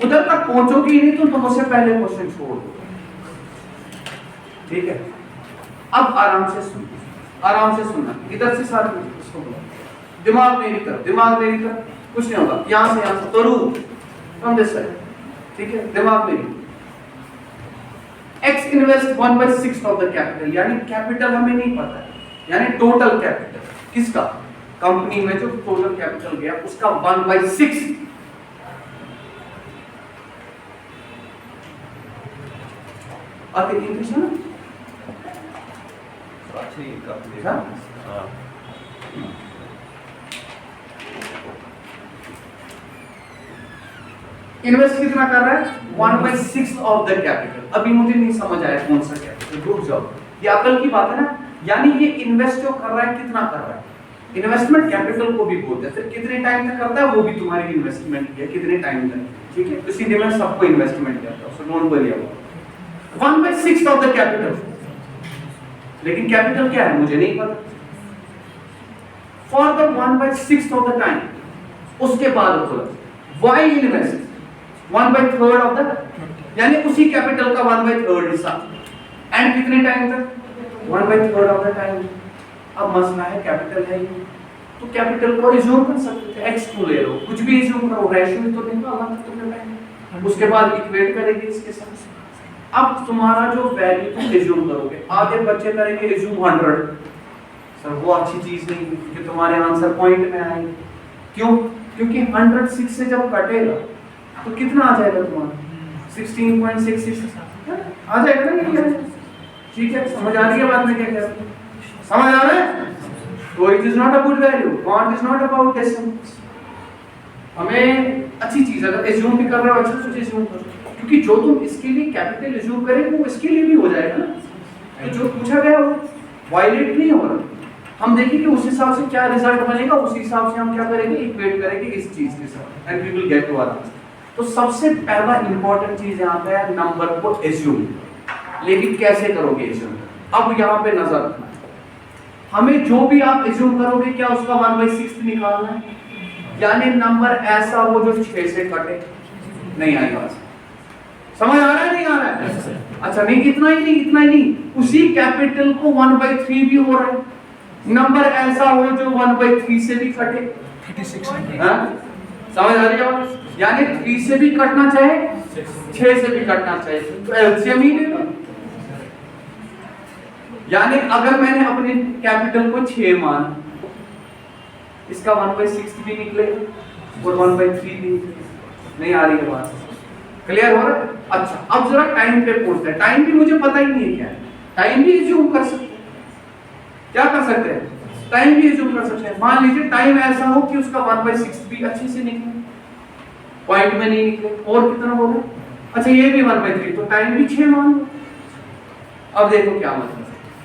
उधर तक पहुंचोगे ही नहीं तो तुम उससे पहले क्वेश्चन छोड़ दो, ठीक है? अब आराम से सुनो, आराम से सुनना, इधर से सारे इसको बोलो, दिमाग मेरी तरफ, कुछ नहीं होगा। यहाँ से करूँ फ्रॉम दिस साइड, ठीक है? दिमाग मेरी। X invest 1/6 of the capital, यानी कैपिटल हमें नहीं पता है, यानी टोटल कैपिटल किसका, कंपनी में जो टोटल कैपिटल गया उसका 1/6। आते इंग्लिश है ना? इन्वेस्ट कितना कर रहा है? 1/6 ऑफ द कैपिटल। अभी मुझे नहीं समझ आया कौन सा कैपिटल, रुक जाओ, ये अकल की बात है ना। यानी ये इन्वेस्ट जो कर रहा है कितना कर रहा है, इन्वेस्टमेंट कैपिटल को भी बोलते हैं। फिर कितने टाइम तक करता है वो भी तुम्हारी इन्वेस्टमेंट है, कितने टाइम तक, ठीक है? इसीलिए मैं सबको इन्वेस्टमेंट कहता हूं, so don't worry about 1/6 of the capital. लेकिन कैपिटल क्या है मुझे नहीं पता। For the 1/6 of the time, उसके बाद बोला वाई इन्वेस्ट 1/3 ऑफ द, यानी उसी कैपिटल का 1/3 हिस्सा, एंड कितने टाइम तक? 1/3 ऑफ द टाइम। अब मसला है कैपिटल है ये, तो कैपिटल को एज्यूम कर सकते थे, x को ले लो, कुछ भी एज्यूम करो, रेशियो तो निकालना तो तुमने पहले, उसके बाद इक्वेट करेंगे इसके साथ। अब तुम्हारा जो वैल्यू तुम एज्यूम करोगे, आधे बच्चे करेंगे एज्यूम 100, सर वो अच्छी चीज नहीं क्योंकि तुम्हारे आंसर पॉइंट में आएंगे। क्यों? क्योंकि 106 से जब कटेगा तो कितना आ जाएगा तुम्हारा? 16.66 आ जाएगा ना? ये ठीक है, समझ आ रही है बात में क्या कह रहा हूं? समझ आ रहा है? So it is not a good value. Quant is not about decimals. हमें अच्छी चीज अगर एज्यूम भी कर रहे हो अच्छा सोच एज्यूम करो, क्योंकि जो तुम इसके लिए कैपिटल एज्यूम करेंगे वो इसके लिए भी हो जाएगा ना। तो जो पूछा गया वो वायलेट नहीं हो रहा। हम देखेंगे उस हिसाब से क्या रिजल्ट बनेगा, उस हिसाब से हम क्या करेंगे, इक्वेट करेंगे इस चीज के साथ and we will get to our. तो सबसे पहला इंपॉर्टेंट चीज यहाँ पे है नंबर को एज्यूम। लेकिन कैसे करोगे एज्यूम? अब यहाँ पे नजर रखना, हमें जो भी आप एज्यूम करोगे क्या उसका 1/6 निकालना है, यानी नंबर ऐसा हो जो 6 से कटे। नहीं आएगा, समझ आ रहा है नहीं आ रहा है? अच्छा नहीं, इतना ही नहीं, उसी कैपिटल को 1/3 भी हो रहा है, नंबर ऐसा हो जो 1/3 से भी कटे। 36 हाँ? समझ आ रही है? यानी 3 से भी कटना चाहे, 6 से भी कटना चाहिए, तो एलसीएम ही ले लो। यानी अगर मैंने अपने कैपिटल को 6 मान, इसका 1/6 भी निकलेगा और 1/3 भी निकलेगा। नहीं आ रही है बात? क्लियर हो रहा है? अच्छा अब जरा टाइम पे पहुंचते हैं। टाइम भी मुझे पता ही नहीं है क्या है, टाइम भी एज्यूम कर सकते हैं। क्या कर सकते हैं? टाइम भी एज्यूम कर सकते हैं। मान लीजिए टाइम ऐसा हो कि उसका 1/6 भी अच्छे से निकले, पॉइंट में नहीं निकले, और कितना हो गया? अच्छा ये भी 1/3, तो टाइम भी 6 मान लो। अब देखो क्या मतलब,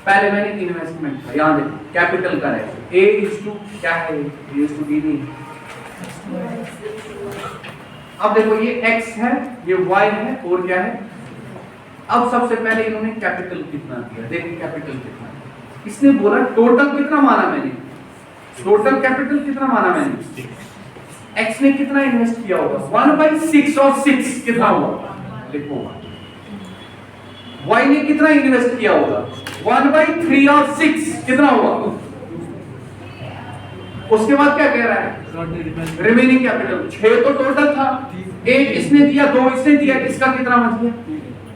पहले मैंने इन्वेस्टमेंट का, यहाँ देखो कैपिटल का रेशियो A क्या है, A/D नहीं। अब देखो ये x है, ये y है, और क्या है। अब सबसे पहले इन्होंने कैपिटल कितना दिया, देखो कैपिटल कितना है। इसने बोला टोटल कितना माना मैंने, टोटल कैपिटल कितना माना मैंने, x ने कितना इन्वेस्ट किया होगा 1/6 और 6 कितना हुआ लिखो, y ने कितना इन्वेस्ट किया होगा 1/3 और 6 कितना हुआ। उसके बाद क्या कह रहा है, रिमेनिंग कैपिटल 6 तो टोटल था, 1 इसने दिया, 2 इसने दिया, इसका कितना बच गया,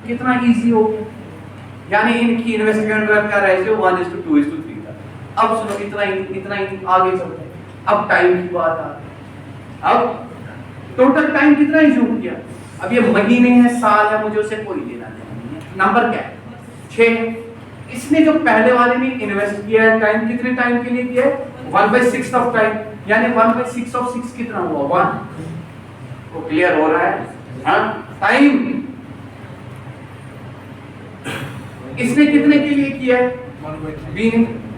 कितना इजी हो गया। यानी इनकी इन्वेस्टमेंट का रेशियो 1:2:3 था। अब सुनो इतना ही आगे चलते हैं। अब टाइम की बात आ गई। अब टोटल टाइम कितना इज्यूम किया, अब ये महीने है, साल है, मुझे उसे कोई लेना नहीं है। नंबर क्या है 6। इसने जो पहले वाले ने इन्वेस्ट किया है टाइम, कितने टाइम के लिए किया है 1/6 ऑफ टाइम, यानी 1/6 ऑफ 6 कितना हुआ 1। तो क्लियर हो रहा है? हाँ टाइम इसने कितने के लिए किया है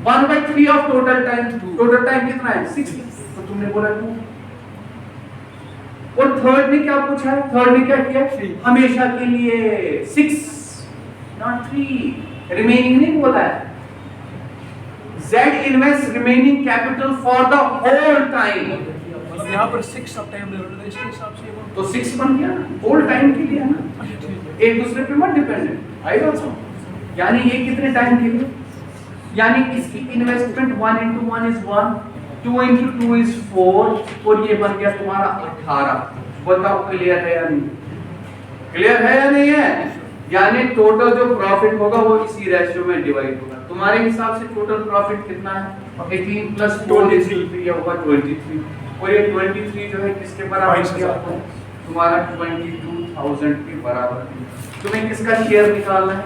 1/3 of total time. Total time कितना है 6, तो तुमने बोला 2। और थर्ड ने क्या पूछा है, थर्ड ने क्या किया, हमेशा के लिए 6 नॉट 3, रिमेनिंग नहीं बोला है। Z invest remaining capital for the whole time. यहाँ पर 6 ऑफ टाइम ले रहे हो, इसके हिसाब से तो 6 बन गया ना, होल टाइम के लिए है ना, एक दूसरे पे मत डिपेंडेंट आएगा। यानी ये कितने टाइम के लिए, यानी इसकी इन्वेस्टमेंट 1 × 1 is 1, 2 × 2 is 4, और ये बन गया तुम्हारा 18। बताओ क्लियर है या नहीं, क्लियर है या नहीं है? यानी टोटल जो प्रॉफिट होगा वो इसी रेशियो में डिवाइड होगा। तुम्हारे हिसाब से टोटल प्रॉफिट कितना है 18 + 4 ये होगा 23, और ये 23 जो है किसके बराबर किया तुम्हारा 22,000 के बराबर। तुम्हें किसका शेयर निकालना है,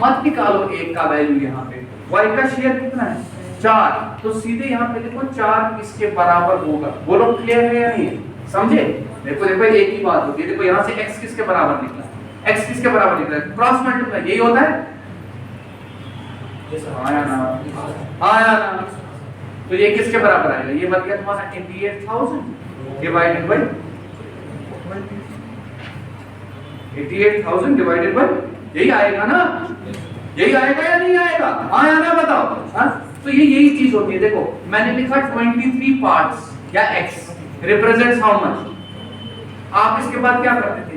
मत निकालो एक का वैल्यू, यहाँ पे y का शेयर कितना है 4, तो सीधे यहाँ पे देखो 4 इसके बराबर होगा। बोलो क्लियर है या नहीं, समझे? देखो एक ही बात होती है। देखो यहाँ से x किसके बराबर निकला, x किसके बराबर निकला, क्रॉस मल्टीप्लाई यही होता है। आया ना, तो ये किसके बराबर आएगा, ये बन गया तुम्हारा 88,000 डिवाइडेड बाय 88,000 डिवाइडेड बाय, यही आएगा ना, यही आएगा या नहीं आएगा, हाँ या ना बताओ। हाँ तो ये यही चीज होती है। देखो मैंने लिखा 23 पार्ट्स या x रिप्रेजेंट्स हाउ मच। आप इसके बाद क्या करते थे,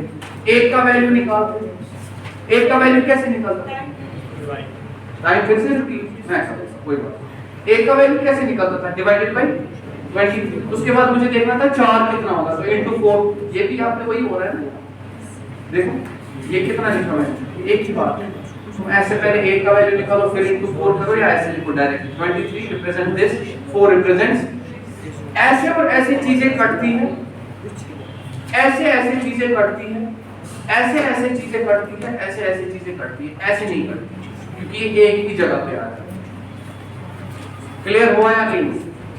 एक का वैल्यू निकालते थे। एक का वैल्यू कैसे निकालते थे, टाइम फिर से रिपीट मैं कोई बात, एक का वैल्यू कैसे निकालता था डिवाइडेड बाय 23। उसके बाद मुझे देखना था 4 कितना होगा, तो * 4, ये भी आपने वही हो रहा है ना। देखो ये कितना लिखा है, एक ही बात है। तुम ऐसे पहले एक का वैल्यू निकालो फिर * 4 करो, या ऐसे लिखो डायरेक्ट 23 रिप्रेजेंट दिस, 4 रिप्रेजेंट्स। ऐसे और ऐसी चीजें कटती हैं, ऐसे चीजें कटती हैं, ऐसे चीजें कटती हैं, ऐसे चीजें कटती हैं, ऐसे नहीं कटती, क्योंकि ये एक ही जगह पे आ रहा है। क्लियर हुआ या नहीं?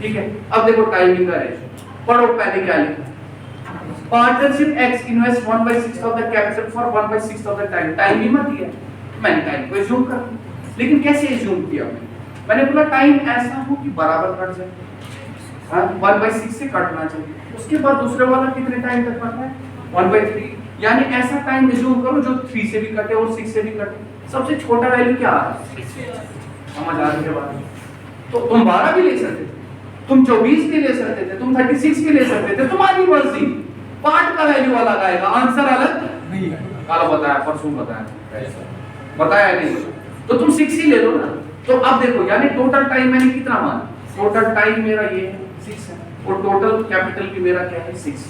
ठीक है, अब देखो टाइमिंग का रेशियो पढ़ो। पहले क्या लिखा? Partnership x invest 1/6 of the capital for 1/6 of the time. Time भी मत दिया, मैंने टाइम को एज्यूम कर लिया, लेकिन कैसे एज्यूम किया मैंने बोला टाइम ऐसा हो कि बराबर कट जाए, हाँ 1/6 से कटना चाहिए। उसके बाद दूसरे वाला कितने टाइम तक कटना है? 1/3, यानी ऐसा टाइम एज्यूम करो जो 3 से भी कटे और 6 से भी कटे। सबसे छोटा वैल्यू क्या है? समझ आ रही है बात? तो तुम 12 भी ले सकते थे, तुम 24 भी ले सकते थे, तुम 36 भी ले सकते थे, तुम्हारी मर्जी। पार्ट का वैल्यू अलग आएगा, आंसर अलग नहीं है। कल बताया, परसों बताया नहीं, तो तुम 6 ही ले लो ना। तो अब देखो, यानी टोटल टाइम मैंने कितना माना? टोटल टाइम मेरा ये है 6 है, और टोटल कैपिटल भी मेरा क्या है? 6।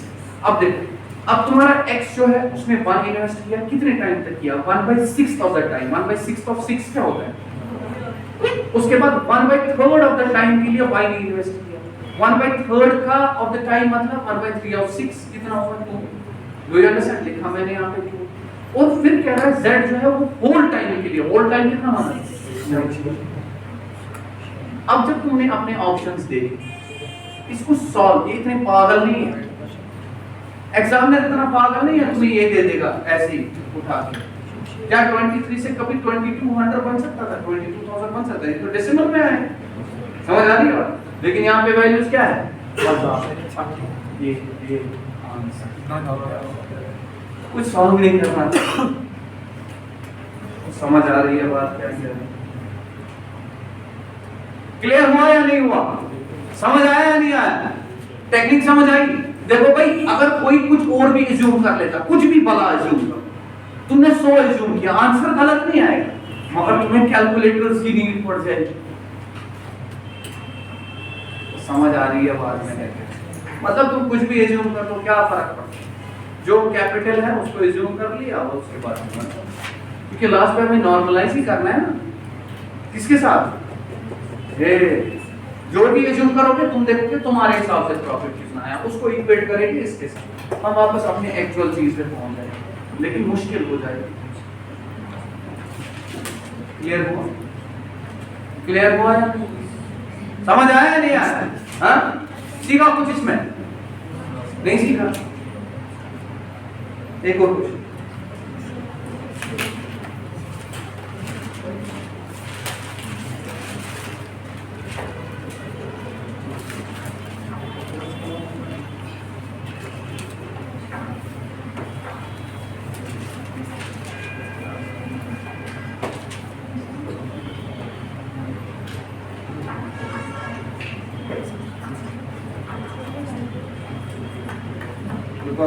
अब देखो, अब तुम्हारा x जो है उसमें 1 इन्वेस्ट किया, कितने टाइम तक किया? 1/6 ऑफ द टाइम। 1/6 ऑफ 6 क्या होता है? उसके बाद 1/3 ऑफ द टाइम के लिए y ने इन्वेस्ट किया। 1/3 का ऑफ द टाइम मतलब 1/3 ऑफ 6 कितना होगा? 2। Do you understand? लिखा मैंने यहाँ पे 2। और फिर कह रहा है z जो है वो होल टाइम के लिए, होल टाइम कितना माना? अब जब तुमने अपने ऑप्शंस देखे, इसको सॉल्व, ये इतने पागल नहीं है, एग्जामिनर इतना पागल नहीं है तुम्हें ये दे देगा ऐसे ही उठा के। क्या 23 से कभी 2200 बन सकता था? 22,000 बन सकता है, तो डेसिमल में है, समझ आ रही है बात? लेकिन यहाँ पे वैल्यूज क्या है? ये कुछ सॉल्व नहीं करना, समझ आ रही है बात? क्या कह रहे हैं? क्लियर हुआ या नहीं हुआ? समझ आया या नहीं आया? टेक्निक समझ आई? देखो भाई, अगर कोई कुछ और भी एज्यूम कर लेता, कुछ भी भला एज्यूम कर, तुमने 100 एज्यूम किया, आंसर गलत नहीं आएगा, मगर तुम्हें कैलकुलेटर्स की नीड पड़ जाएगी। समझ आ रही है बात? मैंने मतलब तुम कुछ भी एज्यूम कर लो, क्या फर्क पड़ता है? जो कैपिटल है उसको एज्यूम कर लिया, और उसके बाद क्योंकि लास्ट में हमें नॉर्मलाइज ही करना है ना। किसके साथ? जो भी एज्यूम करोगे तुम देखोगे तुम्हारे हिसाब से प्रॉफिट कितना आया, उसको इक्वेट करेंगे इसके साथ, हम वापस अपने एक्चुअल चीज पे पहुंच जाएंगे, लेकिन मुश्किल हो जाएगी। क्लियर हुआ? क्लियर हुआ या समझ आया या नहीं आया? हाँ, सीखा कुछ इसमें? नहीं सीखा? एक और कुछ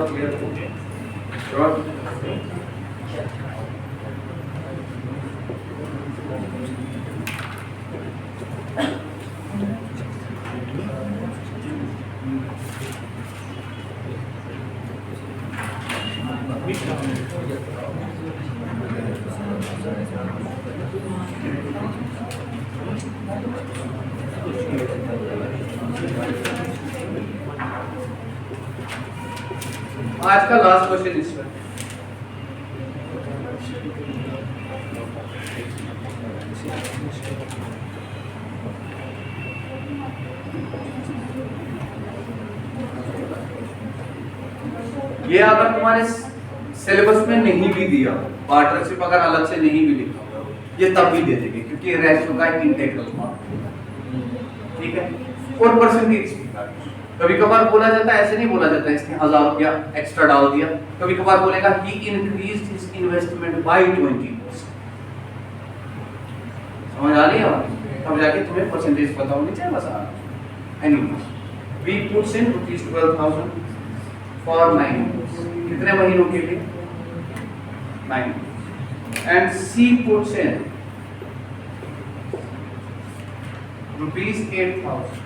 क्लियर हो? श्योर? आज का लास्ट क्वेश्चन इसमें, ये अगर तुम्हारे सिलेबस में नहीं भी दिया, पार्टनरशिप अगर अलग से नहीं भी लिखा, ये तब भी दे देंगे क्योंकि रेशियो का इंटीग्रल पार्ट, ठीक है। और परसेंटेज भी कभी कभार बोला जाता है, ऐसे नहीं बोला जाता है इसने 1000 रुपया एक्स्ट्रा डाल दिया, कभी कभार बोलेगा ही इंक्रीज्ड हिज इन्वेस्टमेंट बाय 20%। समझ आ रही है? अब जाके तुम्हें परसेंटेज पता होनी चाहिए बस। Anyways we puts in ₹12,000 for 9 कितने महीनों के लिए? 9। And C puts in ₹8,000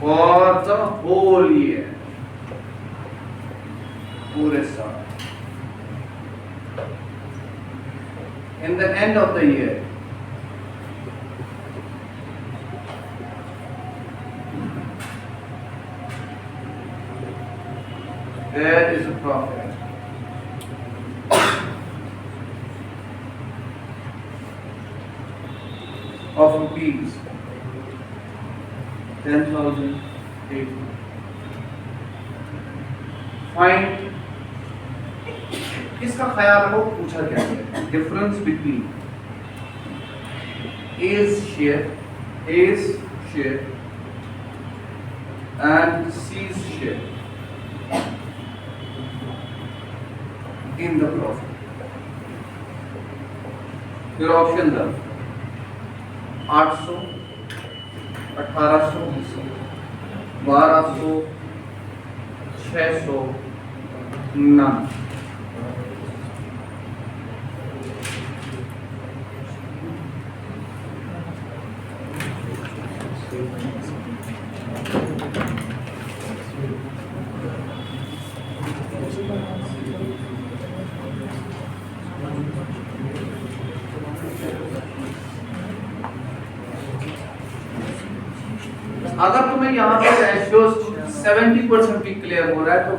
for the whole year, पूरे साल। In the end of the year, there is a profit. of rupees 10,008. Find, इसका ख्याल रखो पूछा क्या है, difference between A's share and C's share in the profit. फिर option था 800, 1800, 1200, 600, none. अगर तुम्हें यहाँ पे रेशियोज 70% भी क्लियर हो रहा है तो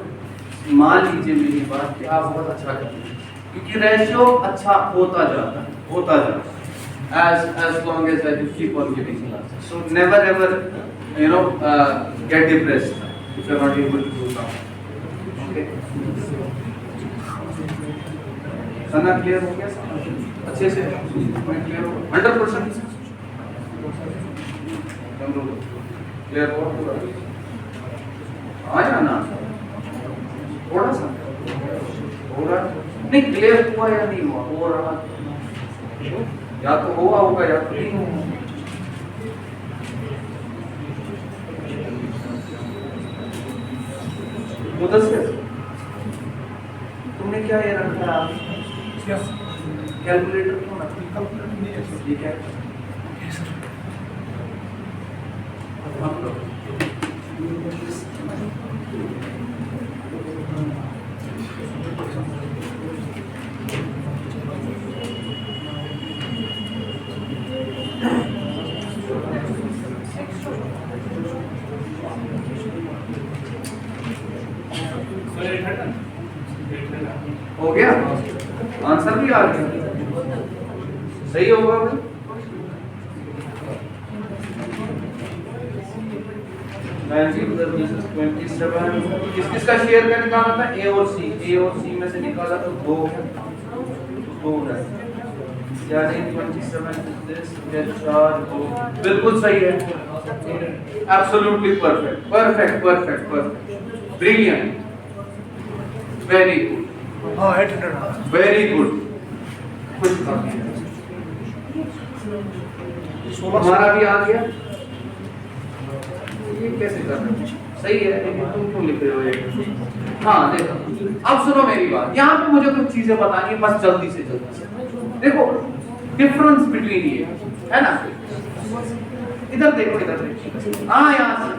मान लीजिए मेरी बात कि आप बहुत अच्छा कर रहे हैं, क्योंकि रेशियो अच्छा होता जाता है as long as you keep on giving classes. So never ever get depressed if you are not able to do something. Okay. Sana clear हो गया अच्छे से? क्लियर हो 100%? क्लियर हो पूरा? आया ना थोड़ा सा हो रहा नहीं, क्लियर हुआ या नहीं हुआ? हो रहा, या तो हुआ होगा या तो नहीं हुआ। मुदस्सिर, तुमने क्या ये रखा है? कैलकुलेटर क्यों रखा? ठीक है हो गया, आंसर भी आ गया, सही होगा भाई। किसका शेयर का निकालना था? ए और सी में से निकाला तो 2 यानी 27 बिल्कुल सही है, absolutely perfect, brilliant, very good, हाँ 800 वेरी गुड। कुछ हमारा भी आ गया। ये कैसे कर रहे हो? सही है, लेकिन तुम क्यों लिख रहे हो ये? हाँ देखो, अब सुनो मेरी बात, यहाँ पे मुझे कुछ चीजें बतानी है, बस जल्दी से देखो डिफरेंस बिटवीन ये है ना, इधर देखो, हाँ यहाँ से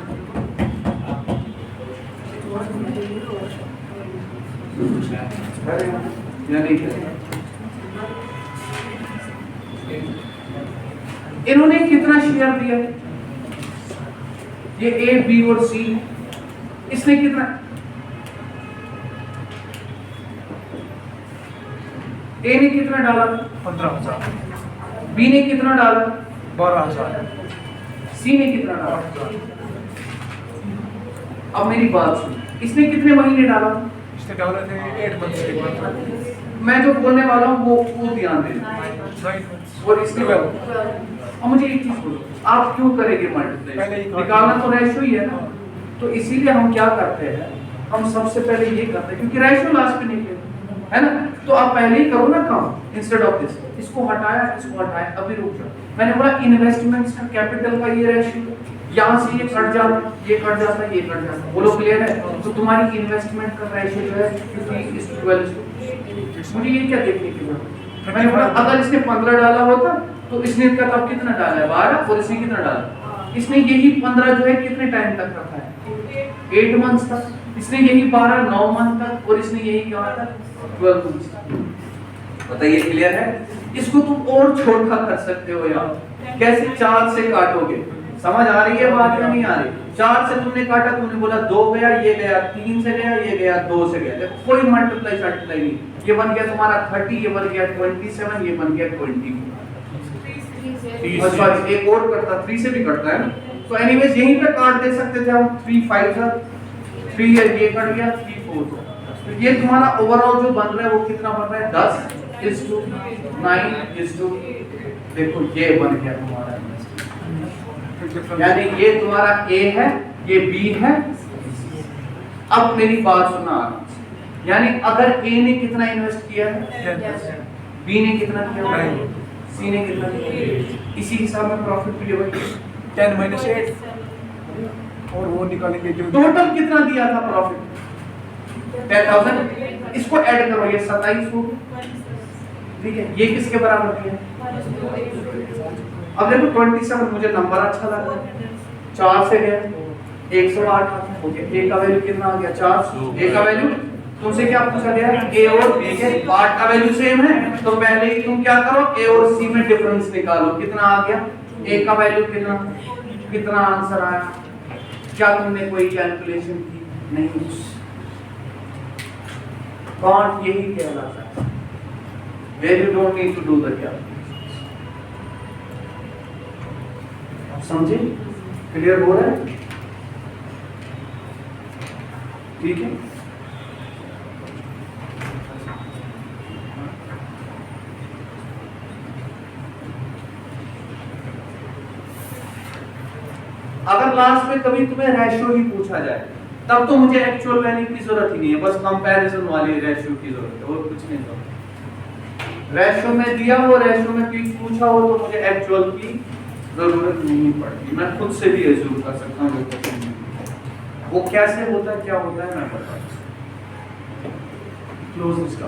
इन्होंने कितना शेयर दिया? ये ए, बी और सी, इसने कितना? ए ने कितना डाला? 15,000, बी ने कितना डाला? 12,000, सी ने कितना डाला? अब मेरी बात सुन, इसने कितने महीने डाला? इसने डाले थे 8 मंथ्स। मैं जो बोलने वाला हूँ वो ध्यान देना। 9 months। और इसके बाद अब मुझे एक चीज बोलो, आप क्यों करेंगे मल्टीप्लाई? निकालना तो रेशियो ही है ना, तो इसीलिए हम क्या करते हैं, हम सबसे पहले ये करते हैं, क्योंकि रेशियो लास्ट पे निकले है ना, तो आप पहले ही करो ना काम इंस्टेड ऑफ दिस। इसको हटाया, अभी रुक जाओ, मैंने बोला इन्वेस्टमेंट्स का कैपिटल का ये रेशियो, यहाँ से ये कट जाता, ये कट जाता, बोलो क्लियर है? तो तुम्हारी इन्वेस्टमेंट का रेशियो जो है 50:12। मुझे ये क्या देखने की जरूरत? मैंने बोला अगर इसने 15 डाला होता तो इसने का तब कितना डाला है? 12, और इसने कितना डाला? इसने यही 15 जो है कितने टाइम तक रखा है? 8 मंथ्स तक। इसने यही 12 9 मंथ तक, और इसने यही क्या था 12 मंथ्स। बताइए क्लियर है? इसको तुम और छोटा कर सकते हो यार, कैसे? 4 से काटोगे, समझ आ रही है बात या नहीं आ रही? 4 से तुमने काटा, तुमने बोला 2 गया, ये गया 3 से गया, ये गया 2 से गया, देखो कोई मल्टीप्लाई नहीं, ये बन गया तुम्हारा 30, ये बन गया 27, ये बन गया 20। सॉरी एक और करता 3 से भी कटता है ना, तो एनीवेज यहीं पे काट दे सकते थे हम 3 5 सर 3 है, ये कट गया 3 4, तो ये तुम्हारा ओवरऑल जो बन रहा है वो कितना बन रहा है 10:9 देखो ये बन गया तुम्हारा, यानी ये तुम्हारा A है, ये B है। अब मेरी बात सुनना, यानी अगर A ने कितना इन्वेस्ट किया है, B ने कितना किया है, C ने कितना किया है, इसी हिसाब में प्रॉफिट भी डिवाइड 10 - 8 और वो निकालेंगे जो टोटल कितना दिया था प्रॉफिट 10,000, इसको ऐड करो ये 27 हो, ठीक है, ये किसके बराबर है। अब देखो 27 मुझे नंबर अच्छा लगा, 4 से गया 108 ओके, A का वैल्यू कितना आ गया 4, A का वैल्यू तुमसे क्या पूछा गया A और B के पार्ट का वैल्यू सेम है, तो पहले ही तुम क्या करो A और C में डिफरेंस निकालो, कितना आ गया A का वैल्यू कितना आंसर आया, क्या तुमने कोई कैलकुलेशन की नहीं, कांट यही कहलाता है, where you don't need to do the calculation. समझे, क्लियर हो रहा है, ठीक है। अगर लास्ट में कभी तुम्हें रेशियो ही पूछा जाए तब तो मुझे एक्चुअल वैल्यू की जरूरत ही नहीं है, बस कंपैरिजन वाली रेशियो की जरूरत है और कुछ नहीं। रेशियो में दिया हो, रेशियो में पूछा हो तो मुझे एक्चुअल की जरूरत नहीं पड़ती, मैं खुद से भी एज्यूम कर सकता हूँ वो कैसे होता है, क्या होता है मैं बता दूं। क्लोज इसका